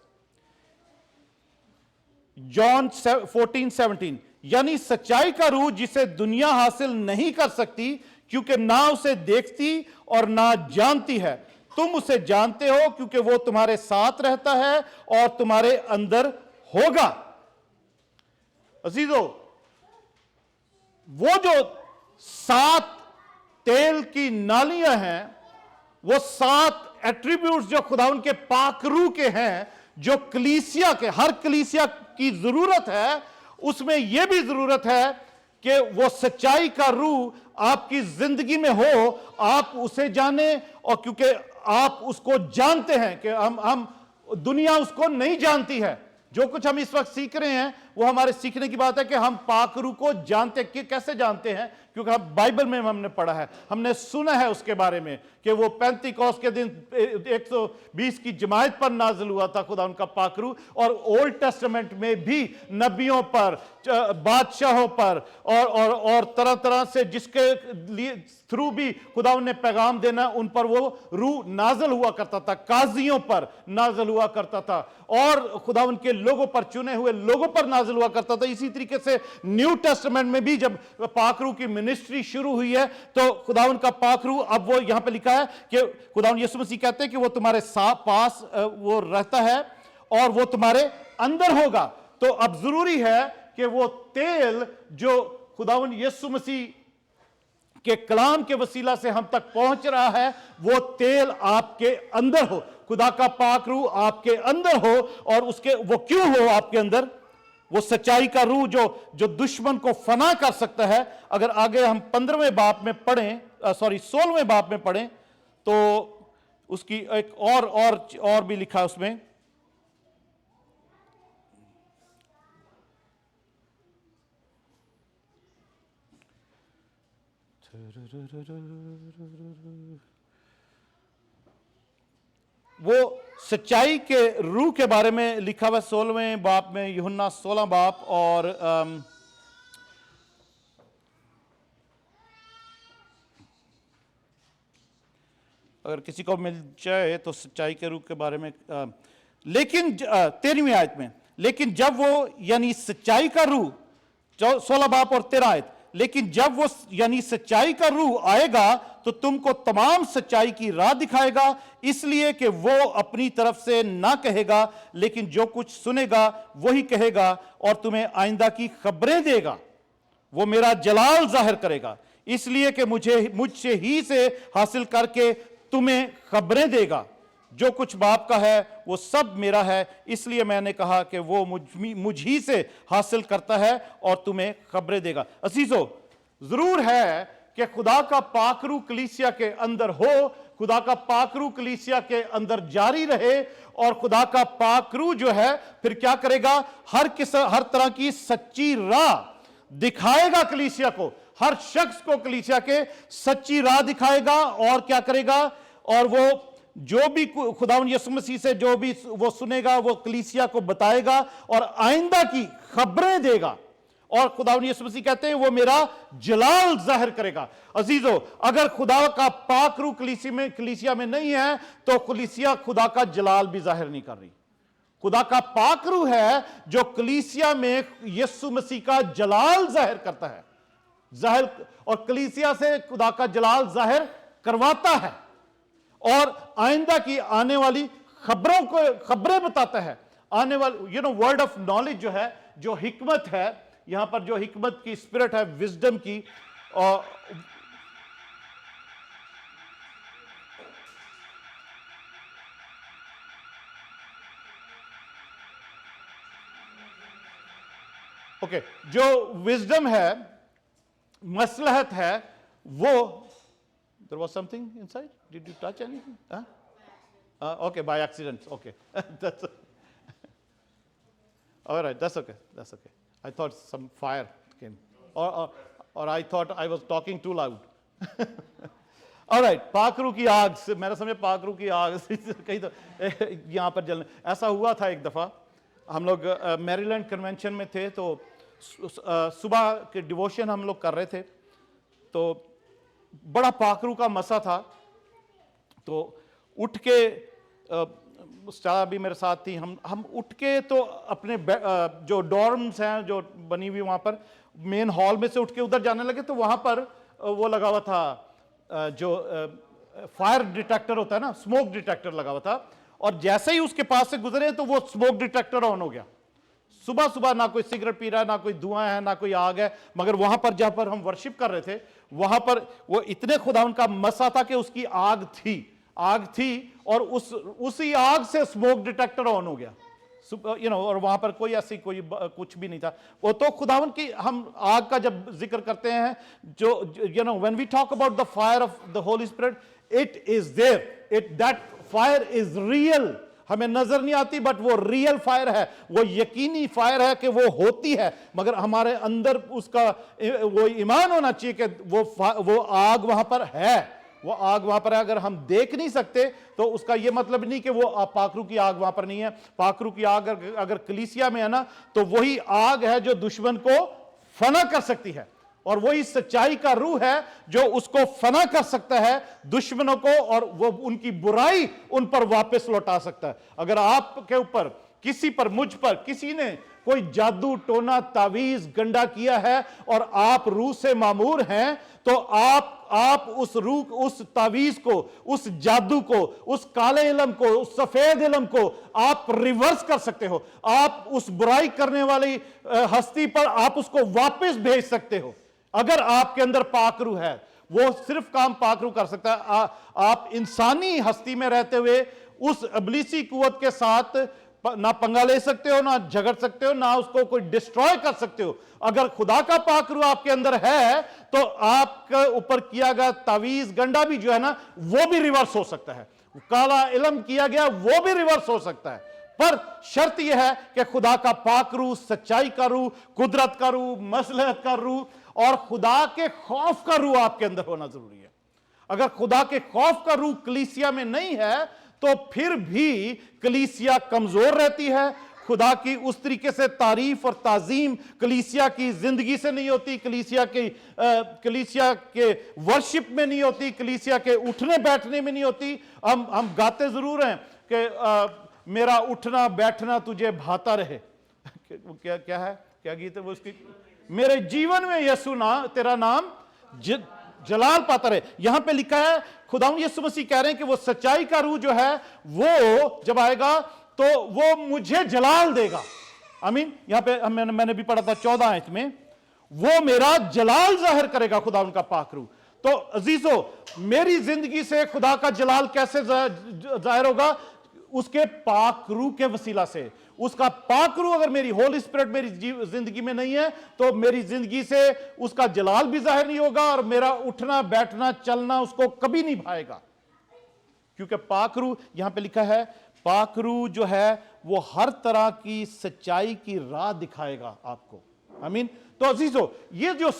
जॉन 14:17, यानी सच्चाई का रूह जिसे दुनिया हासिल नहीं कर सकती क्योंकि ना उसे देखती और ना जानती है। तुम उसे जानते हो क्योंकि वो तुम्हारे साथ रहता है और तुम्हारे अंदर होगा। अजीजों, वो जो 7 तेल की नालियां हैं, वो 7 एट्रीब्यूट्स जो खुदा उनके पाक रूह के हैं, जो कलीसिया के, हर कलीसिया की जरूरत है, उसमें यह भी जरूरत है कि वो सच्चाई का रूह आपकी जिंदगी में हो, आप उसे जाने, और क्योंकि आप उसको जानते हैं कि हम दुनिया उसको नहीं जानती है। जो कुछ हम इस वक्त सीख रहे हैं वो हमारे सीखने की बात है कि हम पाक रूह को जानते, कि कैसे जानते हैं, क्योंकि हम बाइबल में हमने पढ़ा है, हमने सुना है उसके बारे में कि वो पेंतिकोस्त के दिन 120 की जमायत पर नाजिल हुआ था खुदा उनका पाक रूह, और ओल्ड टेस्टामेंट में भी नबियों पर, बादशाहों पर और तरह तरह से जिसके लिए थ्रू भी खुदा ने पैगाम देना, उन पर वो रूह नाजिल हुआ करता था, काजियों पर नाजिल हुआ करता था, और खुदा उनके लोगों पर, चुने हुए लोगों पर नाजिल हुआ करता था। इसी तरीके से न्यू टेस्टामेंट में भी जब पाक रूह की मिनिस्ट्री शुरू हुई है तो खुदावन का पाक रूह, अब वो यहां पे लिखा है कि खुदावन यीशु मसीह कहते हैं कि वो तुम्हारे पास वो रहता है और वो तुम्हारे अंदर होगा। तो अब जरूरी है कि वो तेल जो खुदावन यीशु मसीह के कलाम के वसीला से हम तक पहुंच रहा है, वो तेल आपके अंदर हो, खुदा का पाक रूह आपके अंदर हो। और उसके वो क्यों हो आपके अंदर? वो सच्चाई का रूह जो दुश्मन को फना कर सकता है। अगर आगे हम 15वें बाब में पढ़ें, 16वें बाब में पढ़ें, तो उसकी एक और भी लिखा है उसमें, वो सच्चाई के रूह के बारे में लिखा हुआ 16वें बाब में, यूहन्ना 16 बाब। और अगर किसी को मिल जाए तो सच्चाई के रूह के बारे में, लेकिन 13वीं आयत में, लेकिन जब वो यानी सच्चाई का रूह, 16 बाब और 13 आयत, लेकिन जब वो यानी सच्चाई का रूह आएगा तो तुमको तमाम सच्चाई की राह दिखाएगा, इसलिए कि वो अपनी तरफ से ना कहेगा, लेकिन जो कुछ सुनेगा वही कहेगा और तुम्हें आइंदा की खबरें देगा। वो मेरा जलाल जाहिर करेगा, इसलिए कि मुझसे ही से हासिल करके तुम्हें खबरें देगा। जो कुछ बाप का है वो सब मेरा है, इसलिए मैंने कहा कि वो मुझ ही से हासिल करता है और तुम्हें खबरें देगा। अजीजों, जरूर है कि खुदा का पाकरू कलीसिया के अंदर हो, खुदा का पाकरू कलीसिया के अंदर जारी रहे, और खुदा का पाकरू जो है फिर क्या करेगा, हर तरह की सच्ची राह दिखाएगा कलीसिया को, हर शख्स को कलीसिया के सच्ची राह दिखाएगा। और क्या करेगा, और वो जो भी खुदावंद यीशु मसीह से जो भी वो सुनेगा वो कलीसिया को बताएगा और आइंदा की खबरें देगा। और खुदावंद यीशु मसीह कहते हैं वो मेरा जलाल जाहिर करेगा। अजीजों, अगर खुदा का पाक रूह कलीसिया में नहीं है तो कलीसिया खुदा का जलाल भी जाहिर नहीं कर रही। खुदा का पाक रूह है जो कलीसिया में यीशु मसीह का जलाल जाहिर करता है, जाहिर, और कलीसिया से खुदा का जलाल जाहिर करवाता है और आइंदा की आने वाली खबरें बताता है। आने वाली वर्ड ऑफ नॉलेज जो है, जो हिकमत है, यहां पर जो हिकमत की स्पिरिट है, विजडम की, और ओके, जो विजडम है, मसलहत है, वो there was something inside, did you touch anything? Okay, by accident, okay. That's all right, that's okay, I thought some fire came, or I thought I was talking too loud. All right, पाकरू की आग से मेरा समझ, पाकरू की आग से कहीं तो यहाँ पर जलने, ऐसा हुआ था एक दफ़ा। हम लोग मैरीलैंड कन्वेंशन में थे, तो सुबह के डिवोशन हम लोग कर रहे थे, तो बड़ा पाकरू का मसा था। तो उठ के स्टार भी मेरे साथ थी, हम उठ के तो अपने जो डॉर्म्स हैं जो बनी हुई वहाँ पर मेन हॉल में से उठ के उधर जाने लगे, तो वहाँ पर वो लगा हुआ था जो फायर डिटेक्टर होता है ना, स्मोक डिटेक्टर लगा हुआ था, और जैसे ही उसके पास से गुजरे तो वो स्मोक डिटेक्टर ऑन हो गया। सुबह सुबह ना कोई सिगरेट पी रहा है, ना कोई धुआं है, ना कोई आग है, मगर वहां पर जहां पर हम वर्शिप कर रहे थे वहां पर वो इतने खुदावन का मसा था कि उसकी आग थी और उसी आग से स्मोक डिटेक्टर ऑन हो गया, और वहां पर कोई ऐसी कोई कुछ भी नहीं था। वो तो खुदावन की, हम आग का जब जिक्र करते हैं, जो when we talk about the fire of the Holy Spirit, it is there, that fire is real. हमें नजर नहीं आती, बट वो रियल फायर है, वो यकीनी फायर है कि वो होती है, मगर हमारे अंदर उसका वो ईमान होना चाहिए कि वो आग वहां पर है, वो आग वहां पर है। अगर हम देख नहीं सकते तो उसका ये मतलब नहीं कि वो पाकरू की आग वहां पर नहीं है। पाकरू की आग अगर कलीसिया में है ना, तो वही आग है जो दुश्मन को फना कर सकती है, और वही सच्चाई का रूह है जो उसको फना कर सकता है दुश्मनों को, और वो उनकी बुराई उन पर वापस लौटा सकता है। अगर आपके ऊपर, किसी पर, मुझ पर किसी ने कोई जादू टोना तावीज गंडा किया है और आप रूह से मामूर हैं, तो आप उस रूह, उस तावीज को, उस जादू को, उस काले इलम को, उस सफेद इलम को आप रिवर्स कर सकते हो। आप उस बुराई करने वाली हस्ती पर आप उसको वापस भेज सकते हो। अगर आपके अंदर पाकरू है, वो सिर्फ काम पाकरू कर सकता है। आप इंसानी हस्ती में रहते हुए उस इब्लीसी कुव्वत के साथ ना पंगा ले सकते हो, ना झगड़ सकते हो, ना उसको कोई डिस्ट्रॉय कर सकते हो। अगर खुदा का पाकरू आपके अंदर है तो आपके ऊपर किया गया तावीज गंडा भी जो है ना, वो भी रिवर्स हो सकता है। काला इलम किया गया वो भी रिवर्स हो सकता है, पर शर्त यह है कि खुदा का पाकरू, सच्चाई का रूह, कुदरत का रूह, मसलहत का रूह और खुदा के खौफ का रूह आपके अंदर होना जरूरी है। अगर खुदा के खौफ का रूह कलीसिया में नहीं है तो फिर भी कलीसिया कमजोर रहती है। खुदा की उस तरीके से तारीफ और ताजीम कलीसिया की जिंदगी से नहीं होती, कलीसिया के वर्शिप में नहीं होती, कलीसिया के उठने बैठने में नहीं होती। हम गाते जरूर हैं कि मेरा उठना बैठना तुझे भाता रहे। क्या है, क्या गीत है वो उसकी, मेरे जीवन में यीशु तेरा नाम जलाल पाता रहे। यहां पे लिखा है खुदावंद यीशु मसीह कह रहे हैं कि वो सच्चाई का रूह जो है वो जब आएगा तो वो मुझे जलाल देगा। आमीन। यहां पे मैंने भी पढ़ा था 14 आयत में, वो मेरा जलाल जाहिर करेगा, खुदावंद का पाक रूह। तो अजीजों, मेरी जिंदगी से खुदा का जलाल कैसे जाहिर होगा? उसके पाक रूह के वसीला से। उसका पाक रूह अगर मेरी होली स्पिरिट मेरी जिंदगी में नहीं है तो मेरी जिंदगी से उसका जलाल भी जाहिर नहीं होगा और मेरा उठना बैठना चलना उसको कभी नहीं भाएगा। क्योंकि पाक रूह, यहां पे लिखा है, पाक रूह जो है वो हर तरह की सच्चाई की राह दिखाएगा आपको। आमीन। तो अजीजों, ये जो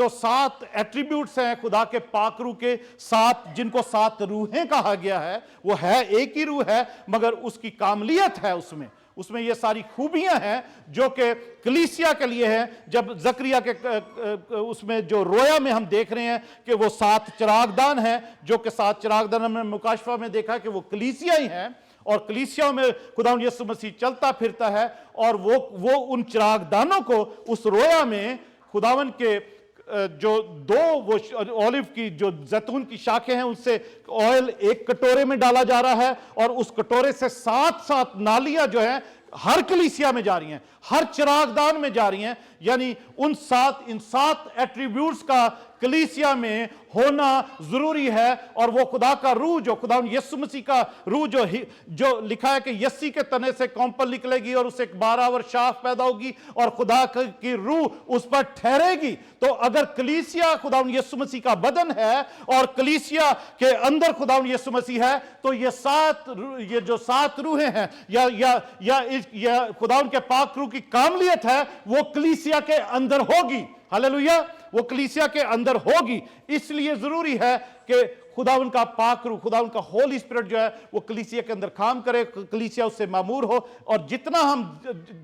7 एट्रीब्यूट्स हैं खुदा के पाक रूह के, 7 जिनको 7 रूहें कहा गया है, वो है एक ही रूह है, मगर उसकी कामलियत है उसमें, उसमें ये सारी खूबियां हैं जो कि कलीसिया के लिए हैं। जब जकरिया के उसमें जो रोया में हम देख रहे हैं कि वो 7 चिरागदान हैं, जो कि 7 चिरागदान हमने मुकाशफा में देखा कि वो कलीसिया ही हैं, और कलीसिया में खुदावंद यीशु मसीह चलता फिरता है, और वो उन चिरागदानों को उस रोया में खुदावंद के जो 2 वो ऑलिव की जो जैतून की शाखें हैं उनसे ऑयल एक कटोरे में डाला जा रहा है, और उस कटोरे से 7 नालियां जो है हर कलीसिया में जा रही हैं, हर चिरागदान में जा रही हैं। यानी इन 7 एट्रीब्यूट्स का कलीसिया में होना जरूरी है। और वो खुदा का रूह, जो खुदा यीशु मसीह का रूह, जो लिखा है कि यस्सी के तने से कौंपल निकलेगी और उसे 12 वर्ष शाख पैदा होगी और खुदा की रूह उस पर ठहरेगी। तो अगर कलीसिया खुदा यीशु मसीह का बदन है और कलीसिया के अंदर खुदा यीशु मसीह है, तो ये जो 7 रूहें हैं या खुदा के पाक रूह की कामलियत है, वो कलीसिया के अंदर होगी। हालेलुया, वो कलीसिया के अंदर होगी। इसलिए जरूरी है कि खुदा उनका पाक रूह, खुदा उनका होली स्पिरिट जो है वो कलीसिया के अंदर काम करे, कलीसिया उससे मामूर हो। और जितना हम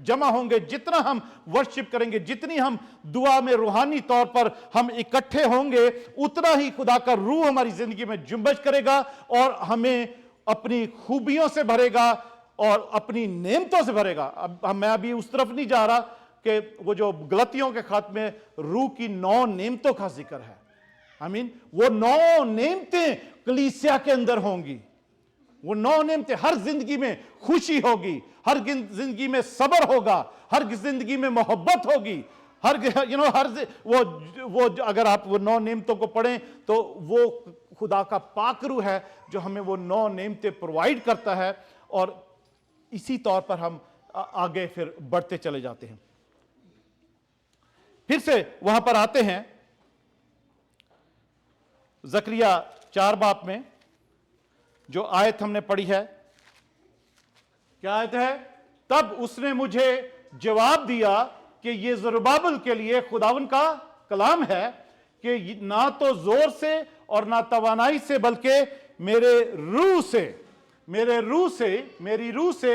जमा होंगे, जितना हम वर्शिप करेंगे, जितनी हम दुआ में रूहानी तौर पर हम इकट्ठे होंगे, उतना ही खुदा का रूह हमारी जिंदगी में जुम्बश करेगा और हमें अपनी खूबियों से भरेगा और अपनी नेमतों से भरेगा। अब मैं अभी उस तरफ नहीं जा रहा कि वो जो गलतियों के खत में रूह की 9 नेमतों का जिक्र है, वो 9 नेमतें कलीसिया के अंदर होंगी। वो 9 नेमतें, हर जिंदगी में खुशी होगी, हर जिंदगी में सब्र होगा, हर जिंदगी में मोहब्बत होगी, वो अगर आप वो 9 नेमतों को पढ़ें तो वो खुदा का पाक रूह है जो हमें वो 9 नेमतें प्रोवाइड करता है। और इसी तौर पर हम आगे फिर बढ़ते चले जाते हैं। फिर से वहां पर आते हैं जकरिया 4 बाब में, जो आयत हमने पढ़ी है। क्या आयत है? तब उसने मुझे जवाब दिया कि ये जरुब्बाबिल के लिए खुदावन का कलाम है कि ना तो जोर से और ना तवानाई से, बल्कि मेरी रूह से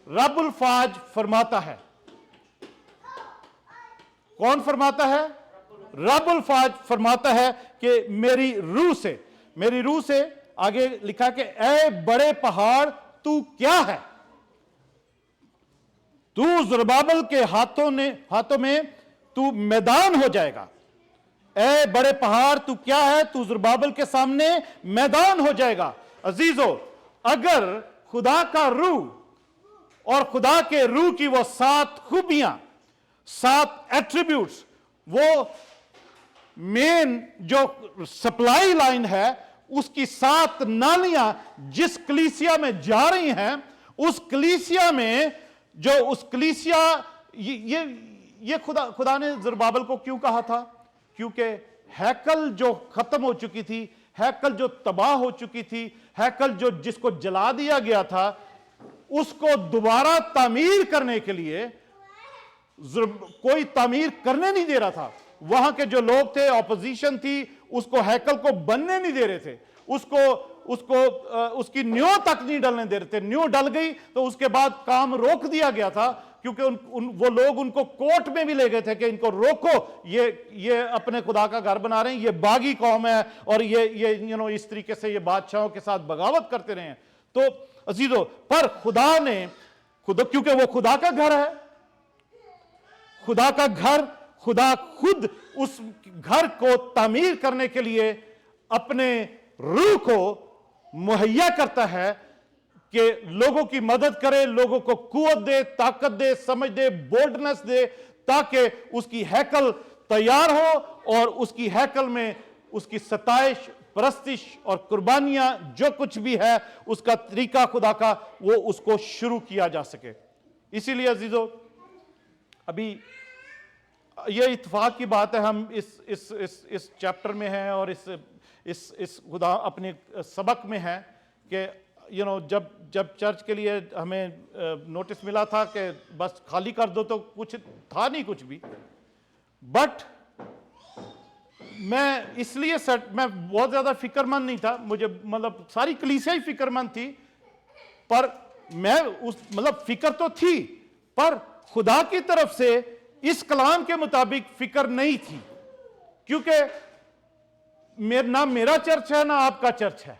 रब्बुल फाज फरमाता है। कौन फरमाता है? रब्बुल फाज फरमाता है कि मेरी रूह से। आगे लिखा कि ऐ बड़े पहाड़ तू क्या है? तू जरुब्बाबिल के हाथों में तू मैदान हो जाएगा। ऐ बड़े पहाड़ तू क्या है? तू जरुब्बाबिल के सामने मैदान हो जाएगा। अजीजों, अगर खुदा का रूह और खुदा के रूह की वो 7 खूबियां, 7 एट्रीब्यूट्स, वो मेन जो सप्लाई लाइन है, उसकी 7 नालियां जिस कलीसिया में जा रही हैं, उस कलीसिया में ये खुदा ने जरुब्बाबिल को क्यों कहा था? क्योंकि हैकल जो खत्म हो चुकी थी, हैकल जो तबाह हो चुकी थी, हैकल जिसको जला दिया गया था, उसको दोबारा तामीर करने के लिए कोई तामीर करने नहीं दे रहा था। वहां के जो लोग थे, ऑपोजिशन थी, उसको हैकल को बनने नहीं दे रहे थे, उसकी न्यू तक नहीं डलने दे रहे थे। न्यू डल गई तो उसके बाद काम रोक दिया गया था, क्योंकि वो लोग उनको कोर्ट में भी ले गए थे कि इनको रोको, ये अपने खुदा का घर बना रहे हैं, ये बागी कौम है और ये इस तरीके से ये बादशाहों के साथ बगावत करते रहे हैं। तो अजीजों, पर क्योंकि वो खुदा का घर है, खुदा का घर, खुदा खुद उस घर को तामीर करने के लिए अपने रूह को मुहैया करता है कि लोगों की मदद करे, लोगों को कुव्वत दे, ताकत दे, समझ दे, बोल्डनेस दे, ताकि उसकी हैकल तैयार हो और उसकी हैकल में उसकी सताइश, परस्तिश और कुर्बानियां जो कुछ भी है, उसका तरीका खुदा का, वो उसको शुरू किया जा सके। इसीलिए अजीजों, अभी ये इत्तेफाक की बात है, हम इस चैप्टर में हैं और इस खुदा अपने सबक में है कि जब चर्च के लिए हमें नोटिस मिला था कि बस खाली कर दो, तो कुछ था नहीं, कुछ भी। बट मैं बहुत ज्यादा फिक्रमंद नहीं था, मुझे मतलब सारी कलीसिया ही फिक्रमंद थी, पर मैं उस मतलब फिक्र तो थी, पर खुदा की तरफ से इस कलाम के मुताबिक फिक्र नहीं थी, क्योंकि ना मेरा चर्च है ना आपका चर्च है,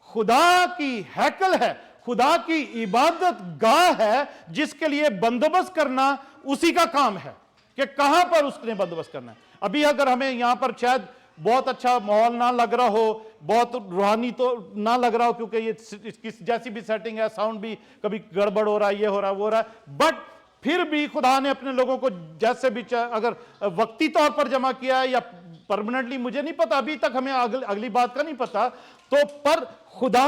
खुदा की हैकल है, खुदा की इबादत गाह है, जिसके लिए बंदोबस्त करना उसी का काम है कि कहां पर उसने बंदोबस्त करना है। अभी अगर हमें यहां पर शायद बहुत अच्छा माहौल ना लग रहा हो, बहुत रूहानी तो ना लग रहा हो, क्योंकि ये किस जैसी भी सेटिंग है, साउंड भी कभी गड़बड़ हो रहा है, ये हो रहा है वो हो रहा है, बट फिर भी खुदा ने अपने लोगों को जैसे भी अगर वक्ती तौर पर जमा किया है या परमानेंटली, मुझे नहीं पता, अभी तक हमें अगली बात का नहीं पता, तो पर खुदा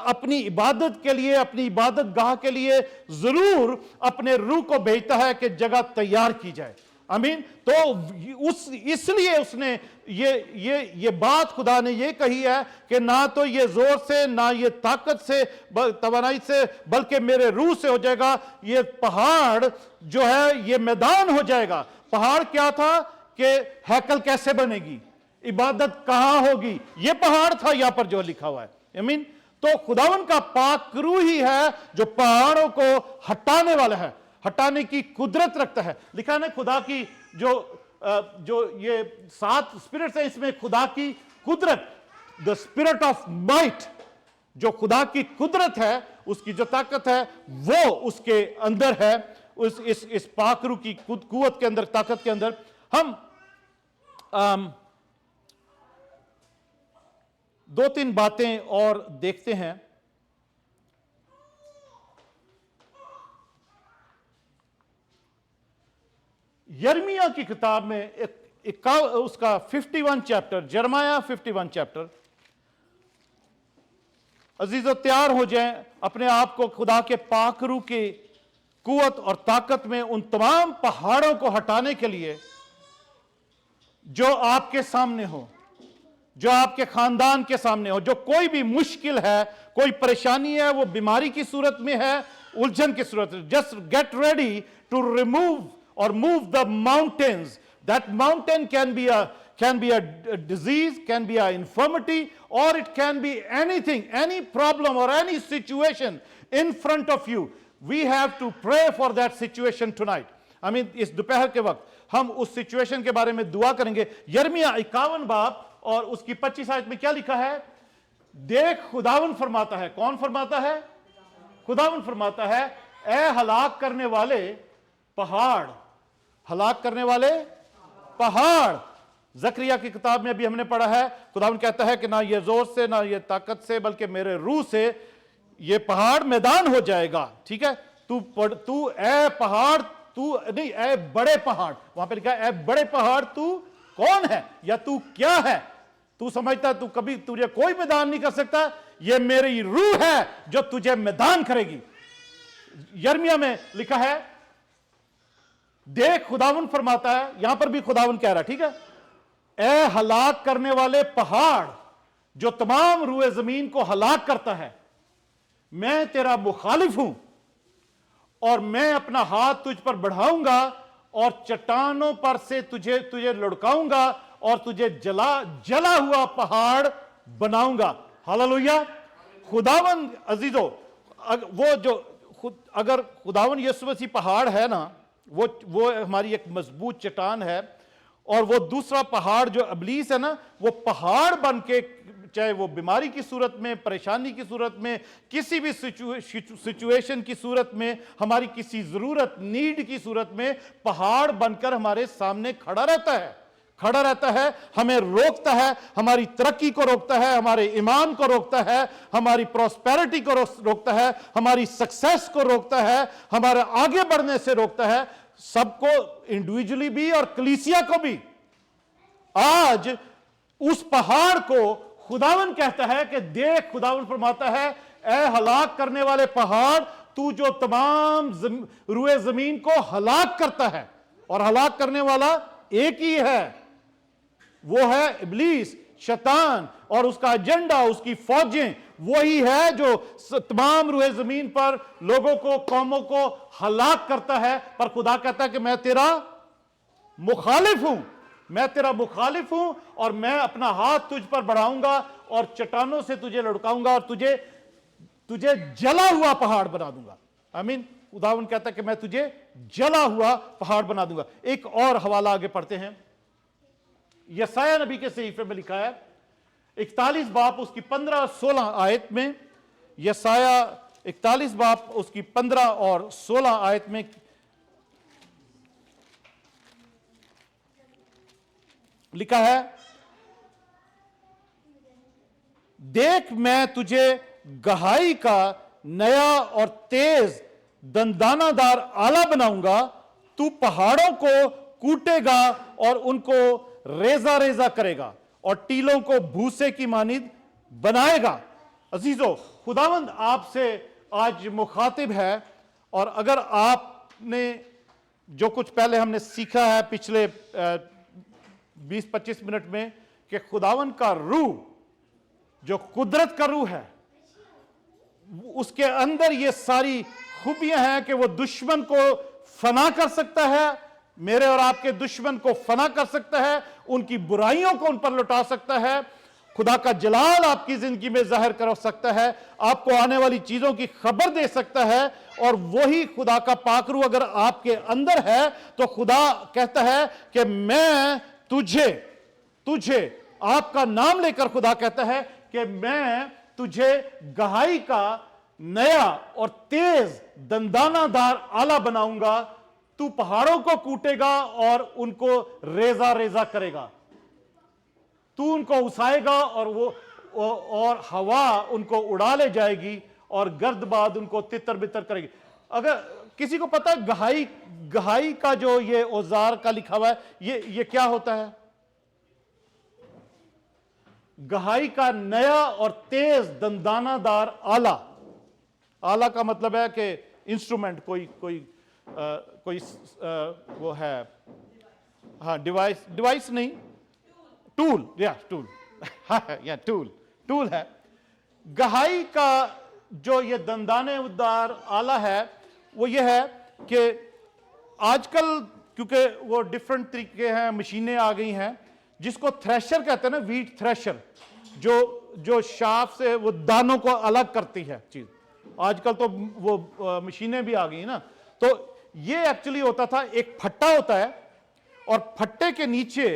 अपनी इबादत के लिए, अपनी इबादत गाह के लिए जरूर अपने रूह को भेजता है कि जगह तैयार की जाए। आमीन। तो इसलिए उसने ये बात खुदा ने ये कही है कि ना तो ये जोर से, ना ये ताकत से, तवानाई से, बल्कि मेरे रूह से हो जाएगा। ये पहाड़ जो है ये मैदान हो जाएगा। पहाड़ क्या था कि हैकल कैसे बनेगी, इबादत कहां होगी, ये पहाड़ था यहां पर जो लिखा हुआ है। आमीन। तो खुदावन का पाक रूह ही है जो पहाड़ों को हटाने वाला है, हटाने की कुदरत रखता है। लिखा है खुदा की जो ये 7 स्पिरिट्स है, इसमें खुदा की कुदरत, द स्पिरिट ऑफ माइट, जो खुदा की कुदरत है, उसकी जो ताकत है वो उसके अंदर है, इस पाकरू की कुवत के अंदर, ताकत के अंदर। हम 2-3 बातें और देखते हैं। यर्मिया की किताब में उसका 51 चैप्टर, जरमाया 51 चैप्टर। अजीजों तैयार हो जाएं अपने आप को खुदा के पाकरू की कुवत और ताकत में उन तमाम पहाड़ों को हटाने के लिए जो आपके सामने हो, जो आपके खानदान के सामने हो, जो कोई भी मुश्किल है, कोई परेशानी है, वो बीमारी की सूरत में है, उलझन की सूरत में। Just get ready to remove or move the mountains. That mountain can be a disease, can be an infirmity, or it can be anything, any problem or any situation in front of you. We have to pray for that situation tonight. I mean, इस दोपहर के वक्त हम उस situation के बारे में दुआ करेंगे। यर्मिया 51 बाब और उसकी 25 आयत में क्या लिखा है? देख खुदावन फरमाता है। कौन फरमाता है? खुदावन फरमाता है, ए हलाक करने वाले पहाड़, हलाक करने वाले पहाड़। जकरिया की किताब में अभी हमने पढ़ा है, खुदावन कहता है कि ना ये जोर से, ना ये ताकत से, बल्कि मेरे रूह से ये पहाड़ मैदान हो जाएगा। ठीक है, तू ए पहाड़, तू नहीं, ए बड़े पहाड़, वहां पे लिखा है ए बड़े पहाड़, तू कौन है या तू क्या है? तू समझता तू कभी तुझे कोई मैदान नहीं कर सकता? ये मेरी रूह है जो तुझे मैदान करेगी। यर्मिया में लिखा है, देख खुदावन फरमाता है, यहां पर भी खुदावन कह रहा है, ठीक है, ए हलाक करने वाले पहाड़ जो तमाम रूए जमीन को हलाक करता है, मैं तेरा मुखालिफ हूं और मैं अपना हाथ तुझ पर बढ़ाऊंगा और चट्टानों पर से तुझे लुढ़काऊंगा और तुझे जला हुआ पहाड़ बनाऊंगा। हालेलुया। खुदावन अजीजों, वो जो अगर खुदावन यीशु मसीह पहाड़ है ना, वो हमारी एक मजबूत चट्टान है, और वो दूसरा पहाड़ जो इब्लीस है ना, वो पहाड़ बन के, चाहे वो बीमारी की सूरत में, परेशानी की सूरत में, किसी भी सिचुएशन की सूरत में, हमारी किसी जरूरत, नीड की सूरत में पहाड़ बनकर हमारे सामने खड़ा रहता है, हमें रोकता है, हमारी तरक्की को रोकता है, हमारे ईमान को रोकता है, हमारी प्रॉस्पेरिटी को रोकता है, हमारी सक्सेस को रोकता है, हमारे आगे बढ़ने से रोकता है, सबको, इंडिविजुअली भी और कलीसिया को भी। आज उस पहाड़ को खुदावन कहता है कि देख, खुदावन फरमाता है, ए हलाक करने वाले पहाड़, तू जो तमाम रूए जमीन को हलाक करता है, और हलाक करने वाला एक ही है, वो है इब्लीस, शैतान, और उसका एजेंडा, उसकी फौजें वही है जो तमाम रूहे जमीन पर लोगों को, कौमों को हलाक करता है। पर खुदा कहता है कि मैं तेरा मुखालिफ हूं, मैं तेरा मुखालिफ हूं, और मैं अपना हाथ तुझ पर बढ़ाऊंगा और चट्टानों से तुझे लुढ़काऊंगा और तुझे तुझे जला हुआ पहाड़ बना दूंगा। आमीन। खुदावंद कहता है कि मैं तुझे जला हुआ पहाड़ बना दूंगा। एक और हवाला आगे पढ़ते हैं, यशायाह नबी के सहीफे में लिखा है 41 बाप उसकी 15-16 आयत में, यशायाह 41 बाप उसकी 15 और 16 आयत में लिखा है, देख मैं तुझे गहाई का नया और तेज दंदानादार आला बनाऊंगा, तू पहाड़ों को कूटेगा और उनको रेजा रेजा करेगा और टीलों को भूसे की मानिद बनाएगा। अजीजों, खुदावंद आपसे आज मुखातिब है, और अगर आपने जो कुछ पहले हमने सीखा है पिछले 20-25 मिनट में कि खुदावंद का रूह जो कुदरत का रूह है, उसके अंदर ये सारी खूबियां हैं कि वो दुश्मन को फना कर सकता है, मेरे और आपके दुश्मन को फना कर सकता है, उनकी बुराइयों को उन पर लौटा सकता है, खुदा का जलाल आपकी जिंदगी में जाहिर कर सकता है, आपको आने वाली चीजों की खबर दे सकता है। और वही खुदा का पाक रूह अगर आपके अंदर है तो खुदा कहता है कि मैं तुझे आपका नाम लेकर खुदा कहता है कि मैं तुझे गहाई का नया और तेज दंदानादार आला बनाऊंगा, तू पहाड़ों को कूटेगा और उनको रेजा रेजा करेगा, तू उनको उसाएगा और हवा उनको उड़ा ले जाएगी और गर्दबाद उनको तितर बितर करेगी। अगर किसी को पता है गहाई का जो ये औजार का लिखा हुआ है, ये क्या होता है? गहाई का नया और तेज दंदानादार आला। आला का मतलब है कि इंस्ट्रूमेंट, कोई वो है, हाँ, डिवाइस नहीं, टूल, टूल है। गहाई का जो ये दंदानेदार आला है वो ये है कि आजकल क्योंकि वो डिफरेंट तरीके हैं, मशीनें आ गई हैं, जिसको थ्रेशर कहते हैं ना, व्हीट थ्रेशर, जो शाफ से वो दानों को अलग करती है चीज। आजकल तो वो मशीनें भी आ गई ना। तो ये एक्चुअली होता था, एक फट्टा होता है और फट्टे के नीचे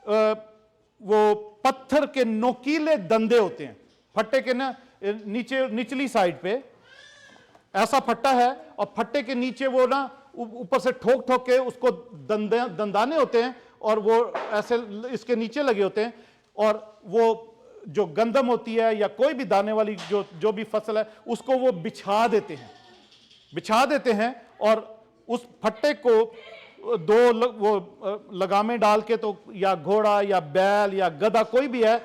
वो पत्थर के नोकीले दंदे होते हैं। फट्टे के ना निचली साइड पे ऐसा फट्टा है और फट्टे के नीचे वो ना ऊपर से ठोक ठोक के उसको दंदाने होते हैं और वो ऐसे इसके नीचे लगे होते हैं, और वो जो गंदम होती है या कोई भी दाने वाली जो भी फसल है उसको वो बिछा देते हैं और उस फट्टे को वो लगामे डाल के, तो या घोड़ा या बैल या गधा कोई भी है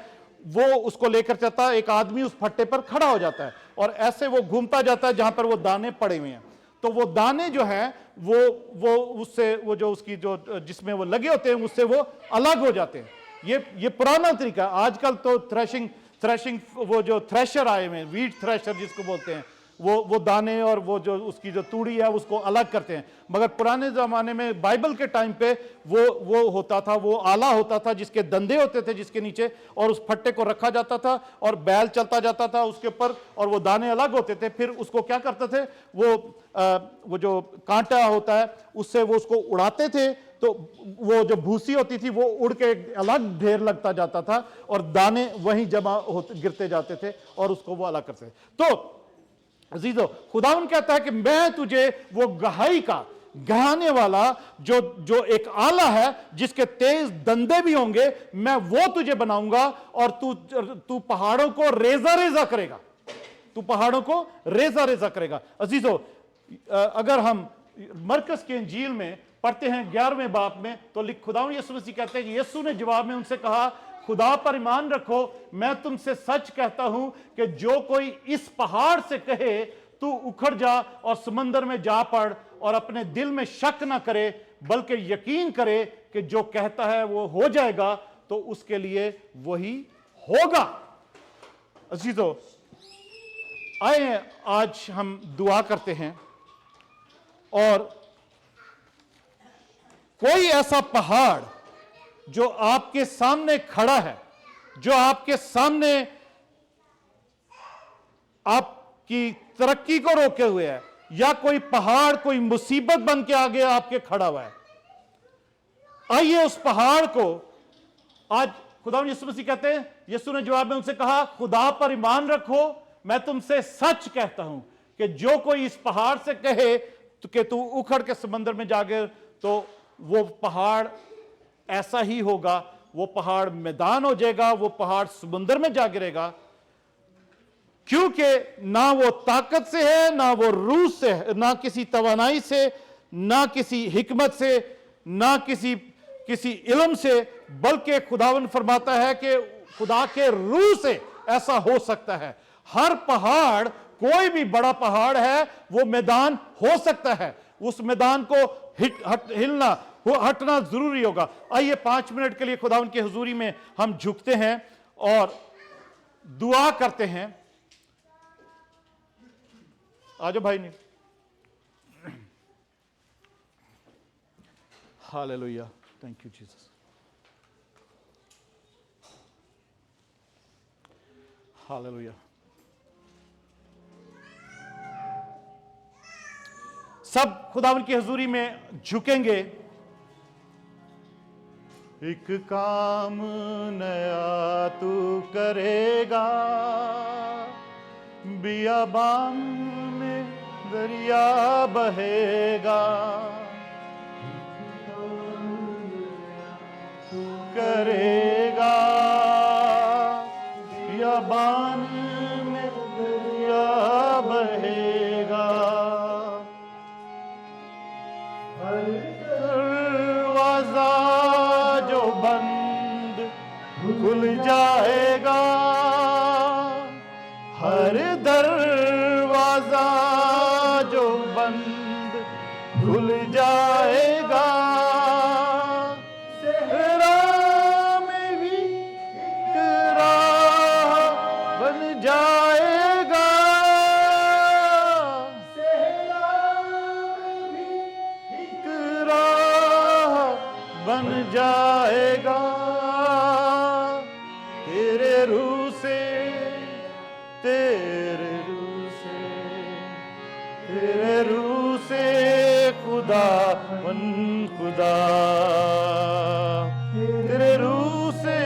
वो उसको लेकर चलता है, एक आदमी उस फट्टे पर खड़ा हो जाता है और ऐसे वो घूमता जाता है जहां पर वो दाने पड़े हुए हैं। तो वो दाने जो हैं वो उससे वो जो उसकी जो जिसमें वो लगे होते हैं उससे वो अलग हो जाते हैं। ये पुराना तरीका है। आजकल तो थ्रेशिंग वो जो थ्रेशर आए हुए हैं, व्हीट थ्रेशर जिसको बोलते हैं, वो दाने और वो जो उसकी जो तूड़ी है उसको अलग करते हैं। मगर पुराने जमाने में बाइबल के टाइम पे वो होता था, वो आला होता था जिसके दंदे होते थे जिसके नीचे, और उस फट्टे को रखा जाता था और बैल चलता जाता था उसके ऊपर और वो दाने अलग होते थे। फिर उसको क्या करते थे, वो जो कांटा होता है उससे वो उसको उड़ाते थे, तो वो जो भूसी होती थी वो उड़ के अलग ढेर लगता जाता था और दाने वहीं जमा होते गिरते जाते थे और उसको वो अलग करते थे। तो अजीजों, खुदावन कहता है कि मैं तुझे वो गहाई का, गहाने वाला जो एक आला है जिसके तेज दंदे भी होंगे, मैं वो तुझे बनाऊंगा और तू पहाड़ों को रेजा रेजा करेगा, तू पहाड़ों को रेजा रेजा करेगा। अजीजों, अगर हम मरकस के इंजील में पढ़ते हैं 11वें बाब में, तो खुदावन यीशु मसीह कहते हैं कि यीशु ने जवाब में उनसे कहा, खुदा पर ईमान रखो, मैं तुमसे सच कहता हूं कि जो कोई इस पहाड़ से कहे तू उखड़ जा और समंदर में जा पड़, और अपने दिल में शक ना करे बल्कि यकीन करे कि जो कहता है वो हो जाएगा, तो उसके लिए वही होगा। अजीजों, आए आज हम दुआ करते हैं, और कोई ऐसा पहाड़ जो आपके सामने खड़ा है, जो आपके सामने आपकी तरक्की को रोके हुए है, या कोई पहाड़ कोई मुसीबत बन के आगे आपके खड़ा हुआ है, आइए उस पहाड़ को आज खुदा यीशु मसीह कहते हैं, यीशु ने जवाब में उनसे कहा, खुदा पर ईमान रखो, मैं तुमसे सच कहता हूं कि जो कोई इस पहाड़ से कहे तो कि तू उखड़ के समंदर में जा गिर, तो वो पहाड़ ऐसा ही होगा, वो पहाड़ मैदान हो जाएगा, वो पहाड़ समुद्र में जा गिरेगा। क्योंकि ना वो ताकत से है, ना वो रूह से है, ना किसी तवानाई से, ना किसी हिकमत से, ना किसी इल्म से, बल्कि खुदावन फरमाता है कि खुदा के रूह से ऐसा हो सकता है। हर पहाड़, कोई भी बड़ा पहाड़ है, वो मैदान हो सकता है, उस मैदान को हटना जरूरी होगा। आइए 5 मिनट के लिए खुदावन की हुजूरी में हम झुकते हैं और दुआ करते हैं। आजो भाई ने hallelujah, thank you Jesus, hallelujah. सब खुदावन की हुजूरी में झुकेंगे। एक काम नया तू करेगा, बियाबान में दरिया बहेगा, तू करेगा, बियाबान में दरिया बहेगा, दरवाजा जो बंद खुल जाएगा, हर दरवाजा जो बंद खुल जाएगा, सेहरा में भी एक राह बन जाएगा, बन जाएगा, तेरे रूह से, तेरे रूह से, तेरे रूह से खुदा मन खुदा, तेरे रूह से,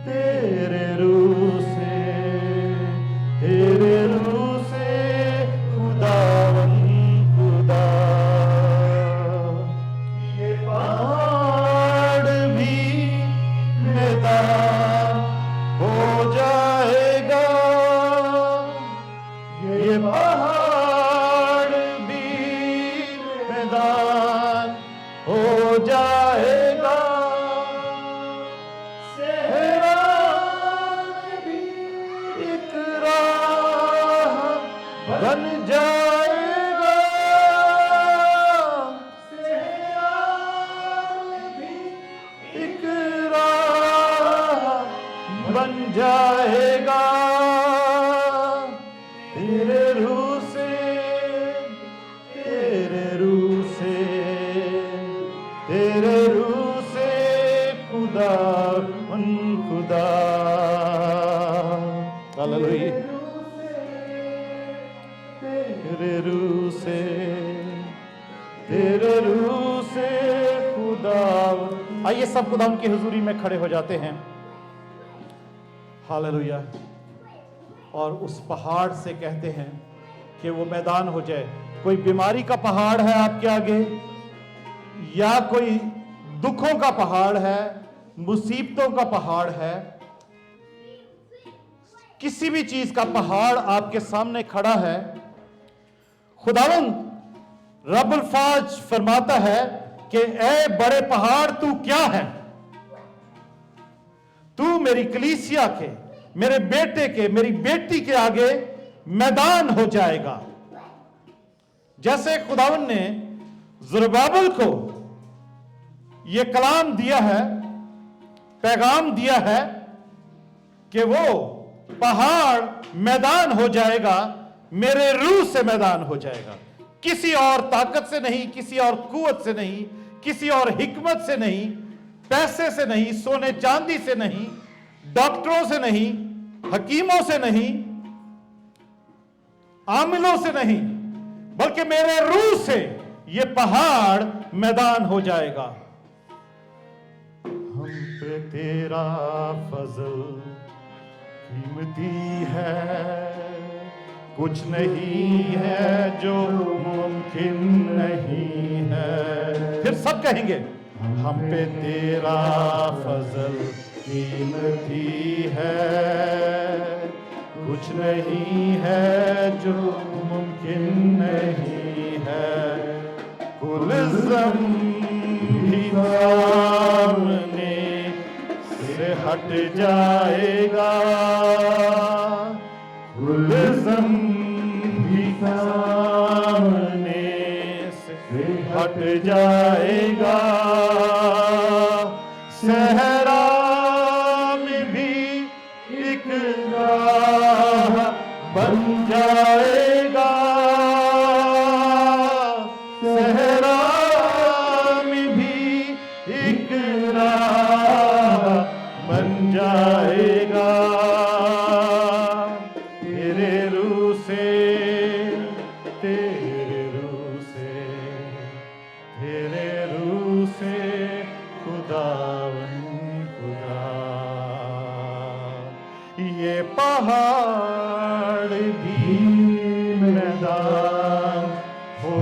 तेरे रूह से, तेरे रूह से खुदा मन खुदा, पहाड़ भी मैदान हो जाएगा, ये पहाड़ भी मैदान हो जाएगा, सेहरा में भी एक राह बन जाएगा, एक राह बन जाएगा, तेरे रूह से, तेरे रूह से, तेरे रूह से खुदा मन खुदा, हालेलुया, तेरे रूह से, तेरे रूह से खुदा। आइए सब खुदा उनकी हुजूरी में खड़े हो जाते हैं, हालेलुया, और उस पहाड़ से कहते हैं कि वो मैदान हो जाए। कोई बीमारी का पहाड़ है आपके आगे, या कोई दुखों का पहाड़ है, मुसीबतों का पहाड़ है, किसी भी चीज का पहाड़ आपके सामने खड़ा है, खुदावंद रब्बुल फाज फरमाता है कि ए बड़े पहाड़ तू क्या है, तू मेरी कलीसिया के, मेरे बेटे के, मेरी बेटी के आगे मैदान हो जाएगा। जैसे खुदावन ने ज़रुब्बाबिल को यह कलाम दिया है, पैगाम दिया है कि वो पहाड़ मैदान हो जाएगा, मेरे रूह से मैदान हो जाएगा, किसी और ताकत से नहीं, किसी और कुवत से नहीं, किसी और हिकमत से नहीं, पैसे से नहीं, सोने चांदी से नहीं, डॉक्टरों से नहीं, हकीमों से नहीं, आमिलों से नहीं, बल्कि मेरे रूह से ये पहाड़ मैदान हो जाएगा। हम पे तेरा फजल कीमती है, कुछ नहीं है जो मुमकिन नहीं है। फिर सब कहेंगे, हम पे तेरा फजल कीमती है, कुछ नहीं है जो मुमकिन नहीं है। कुल भी सामने से हट जाएगा, कुल भी सामने से हट जाएगा। सहरा में भी एक राह बन जाएगा, सहरा में भी एक राह बन जाएगा। तेरे रूह से, तेरे रूह से, तेरे रूह से खुदावन खुदा। ये पहाड़ भी मैदान हो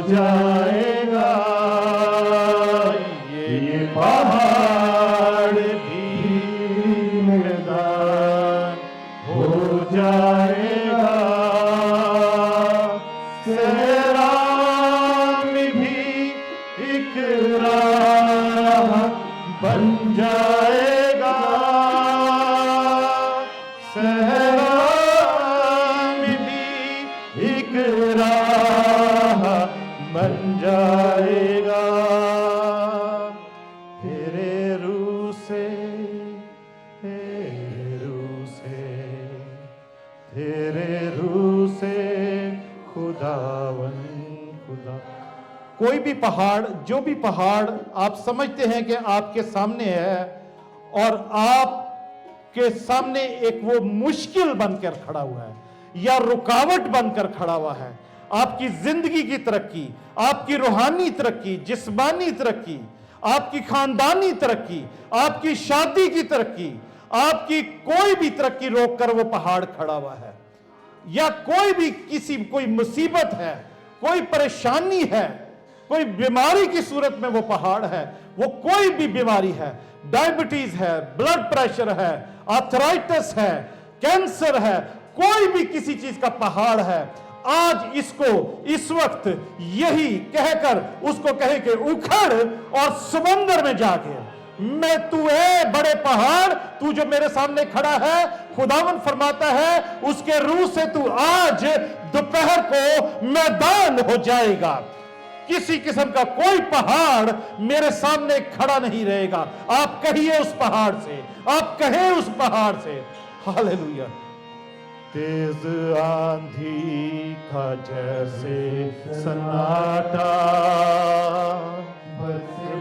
जाएगा, ये पहाड़ भी मैदान हो जाएगा। सहरा में भी एक राह बन जाएगा, सहरा में भी एक राह बन जाएगा। तेरे रूह से, तेरे रूह से, तेरे रूह से खुदावन खुदा। कोई भी पहाड़, जो भी पहाड़ आप समझते हैं कि आपके सामने है और आपके सामने एक वो मुश्किल बनकर खड़ा हुआ है या रुकावट बनकर खड़ा हुआ है, आपकी जिंदगी की तरक्की, आपकी रूहानी तरक्की, जिस्मानी तरक्की, आपकी खानदानी तरक्की, आपकी शादी की तरक्की, आपकी कोई भी तरक्की रोककर वो पहाड़ खड़ा हुआ है, या कोई भी कोई मुसीबत है, कोई परेशानी है, कोई बीमारी की सूरत में वो पहाड़ है, वो कोई भी बीमारी है, डायबिटीज है, ब्लड प्रेशर है, आर्थराइटिस है, कैंसर है, कोई भी किसी चीज का पहाड़ है, आज इसको इस वक्त यही कहकर उसको कहे कि उखड़ और समंदर में जाके मैं, तू है बड़े पहाड़, तू जो मेरे सामने खड़ा है, खुदावन फरमाता है उसके रूह से तू आज दोपहर को मैदान हो जाएगा। किसी किस्म का कोई पहाड़ मेरे सामने खड़ा नहीं रहेगा। आप कहिए उस पहाड़ से, आप कहें उस पहाड़ से, हालेलुया। तेज आंधी का जैसे सन्नाटा,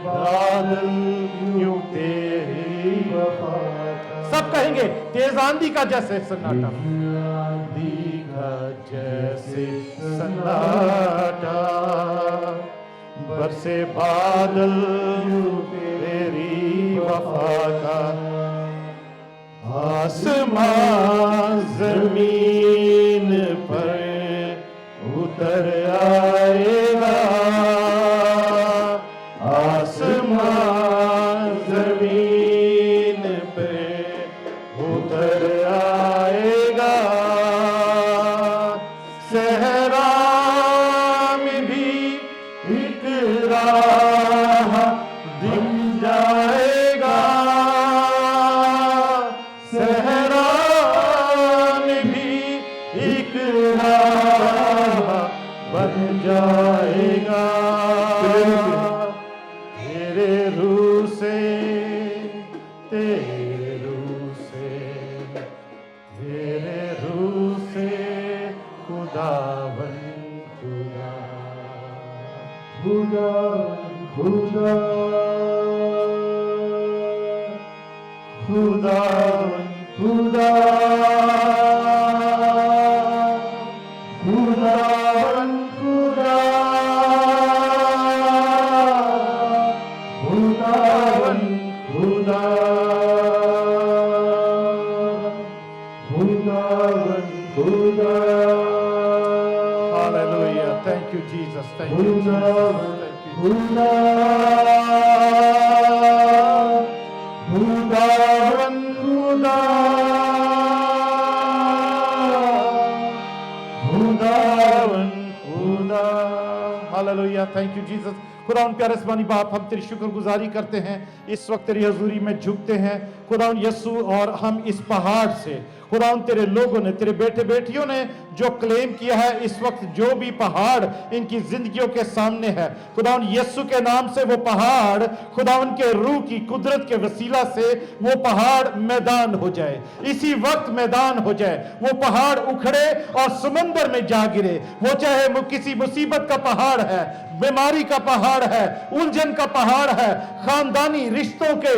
बादल यूं तेरी वफा। सब कहेंगे तेज आंधी का जैसे सन्नाटा, आंधी का जैसे सन्नाटा, बरसे बादल यूं तेरी वफा का। आसमां जमीन पर उतर आएगा, आसमां जमीन पे उतर आएगा। सहरा में भी एक राह दिख जाएगा, सहरा में भी एक राह बन जाएगा। तेरे रूह से, तेरे रूह से, तेरे रूह से खुदावन खुदा, खुदावन खुदा, खुदावन खुदा, Thank you, Jesus. Thank you. खुदावन खुदा, खुदावन खुदा। Hallelujah, thank you Jesus. खुदावन प्यारे आसमानी बाप, हम तेरी शुक्रगुजारी करते हैं, इस वक्त तेरी हजूरी में झुकते हैं खुदावन यीशु, और हम इस पहाड़ से खुदावन तेरे लोगों ने, तेरे बेटे बेटियों ने जो क्लेम किया है, इस वक्त जो भी पहाड़ इनकी जिंदगियों के सामने है, खुदावन यीशु के नाम से वो पहाड़ खुदावन के रूह की कुदरत के वसीला से वो पहाड़ मैदान हो जाए, इसी वक्त मैदान हो जाए। वो पहाड़ उखड़े और समंदर में जा गिरे, वो चाहे वो किसी मुसीबत का पहाड़ है, बीमारी का पहाड़ है, उलझन का पहाड़ है, खानदानी रिश्तों के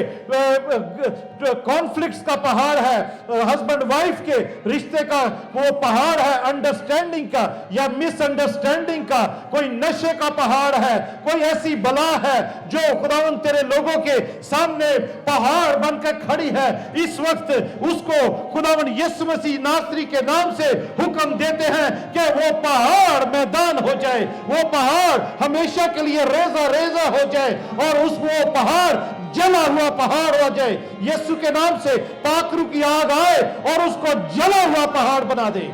कॉन्फ्लिक्ट्स का पहाड़ है, हस्बैंड वाइफ के रिश्ते का वो पहाड़ है, अंडरस्टैंडिंग का या मिसअंडरस्टैंडिंग का, कोई नशे का पहाड़ है, कोई ऐसी बला है जो खुदावन तेरे लोगों के सामने पहाड़ बनकर खड़ी है, इस वक्त उसको खुदावन यीशु मसीह नासरी के नाम से हुक्म देते हैं कि वो पहाड़ मैदान हो जाए, वो पहाड़ हमेशा के लिए रेजा रेजा हो जाए, और उस वो पहाड़ जला हुआ पहाड़ हो जाए। यीशु के नाम से पाखरू की आग आए और उसको जला हुआ पहाड़ बना दे।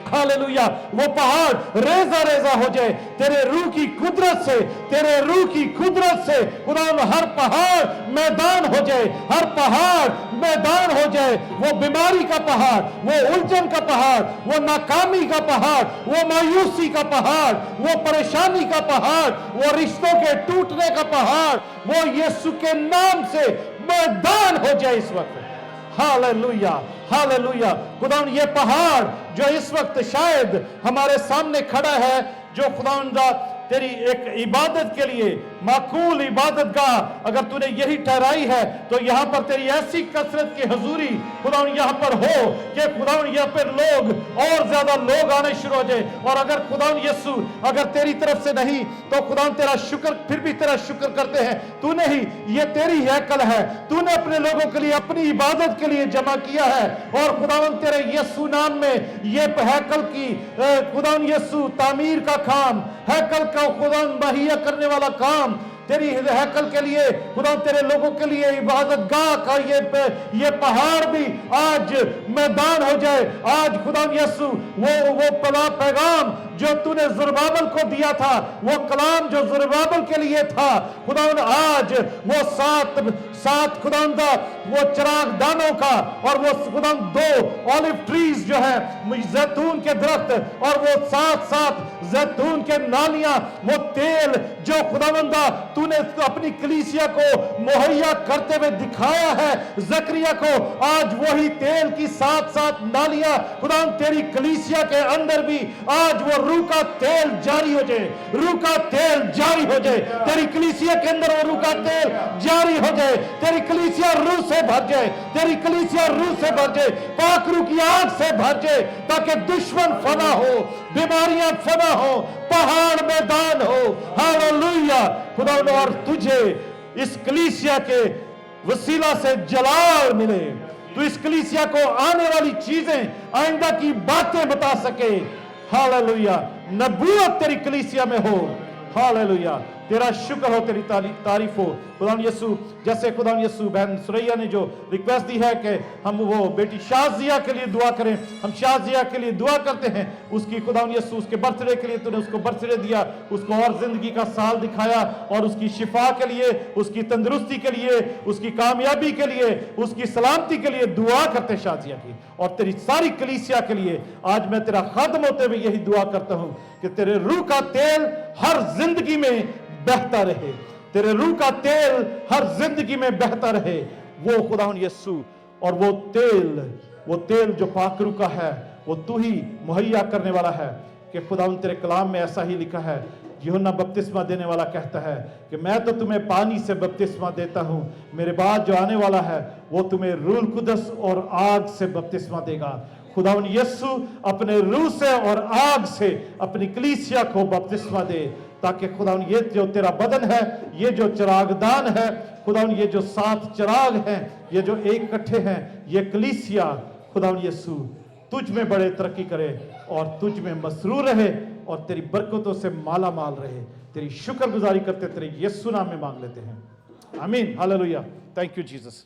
हालेलुया, वो पहाड़ रेजा रेजा हो जाए तेरे रूह की कुदरत से, तेरे रूह की कुदरत से खुदावन हर पहाड़ मैदान हो जाए, हर पहाड़ मैदान हो जाए। वो बीमारी का पहाड़, वो उलझन का पहाड़, वो नाकामी का पहाड़, वो मायूसी का पहाड़, वो परेशानी का पहाड़, वो रिश्तों के टूटने का पहाड़, वो यीशु के नाम से मैदान हो जाए इस वक्त। Hallelujah, hallelujah. खुदावन ये पहाड़ जो इस वक्त शायद हमारे सामने खड़ा है, जो खुदावंदा तेरी एक इबादत के लिए माकूल इबादत का अगर तूने यही ठहराई है, तो यहां पर तेरी ऐसी कसरत की हजूरी खुदावन यहां पर हो कि खुदावन यहां पर लोग और ज्यादा लोग आने शुरू हो जाए। और अगर खुदावन यीशु अगर तेरी तरफ से नहीं, तो खुदावन तेरा शुक्र, फिर भी तेरा शुक्र करते हैं, तूने ही, ये तेरी हैकल है, तूने अपने लोगों के लिए अपनी इबादत के लिए जमा किया है, और खुदावन तेरे यीशु नाम में ये हैकल की खुदावन यीशु तामीर का काम, हैकल का खुदावन मुहैया करने वाला काम, तेरी हैकल के लिए खुदा तेरे लोगों के लिए इबादत गाह का ये पहाड़ भी आज मैदान हो जाए। आज खुदा यीशु वो पैगाम जो तूने ज़रुब्बाबेल को दिया था, वो कलाम जो ज़रुब्बाबेल के लिए था, खुदावन आज वो सात खुदावंदा वो चिराग दानों का, और वो खुदावन 2 ऑलिव ट्रीज जो है जैतून के दरख्त, और वो सात जैतून के नालियां, वो तेल जो खुदावंदा तूने अपनी कलीसिया को मुहैया करते हुए दिखाया है जकरिया को, आज वही तेल की 7 नालियां खुदावन तेरी कलीसिया के अंदर भी आज वो रूह का तेल जारी हो जाए, रूह का तेल जारी हो जाए तेरी कलीसिया के अंदर, वो रूह का तेल जारी हो जाए, तेरी कलीसिया रूह से भर जाए, तेरी कलीसिया रूह से भर जाए, पाक रूह की आग से भर जाए, ताकि दुश्मन फना हो, बीमारियां फना हो, पहाड़ मैदान हो। हालेलुया खुदा, और तुझे इस कलीसिया के वसीला से जलाल मिले, तू इस कलीसिया को आने वाली चीजें, आइंदा की बातें बता सके। हालेलुया, नबूवत तेरी कलीसिया में हो। हालेलुया, तेरा शुक्र हो, तेरी तारीफ हो। खुदावन यीशु, जैसे खुदावन यीशु बहन सुरैया ने जो रिक्वेस्ट दी है कि हम वो बेटी शाजिया के लिए दुआ करें, हम शाजिया के लिए दुआ करते हैं। उसकी खुदावन यीशु उसके बर्थडे के लिए तूने उसको बर्थडे दिया, उसको और जिंदगी का साल दिखाया, और उसकी शिफा के लिए, उसकी तंदुरुस्ती के लिए, उसकी कामयाबी के लिए, उसकी सलामती के लिए दुआ करते शाजिया की, और तेरी सारी कलीसिया के लिए आज मैं तेरा खादम होते हुए यही दुआ करता हूं कि तेरे रूह का तेल हर जिंदगी में बहता रहे, तेरे रूह का तेल हर जिंदगी में बहता रहे। वो खुदावन यीशु, और वो तेल जो पाक रूह का है, वो तू ही मुहैया करने वाला है। कि खुदावन तेरे कलाम में ऐसा ही लिखा है, यूहन्ना बपतिस्मा देने वाला कहता है कि मैं तो तुम्हें पानी से बपतिस्मा देता हूं, मेरे बाद जो आने वाला है वो तुम्हें रूह कुदस और आग से बपतिस्मा देगा। खुदावन यीशु अपने रूह से और आग से अपनी कलीसिया को बपतिस्मा दे, ताकि खुदावन ये जो तेरा बदन है, ये जो चिरागदान है खुदावन, ये जो 7 चिराग हैं, ये जो एक इकट्ठे हैं, ये कलीसिया खुदावन यीशु तुझ में बड़े तरक्की करे और तुझ में मसरूर रहे। और तेरी बरकतों से माला माल रहे। तेरी शुक्रगुजारी करते तेरे यीशु नाम में मांग लेते हैं, आमीन, हालेलुया। Thank you, Jesus.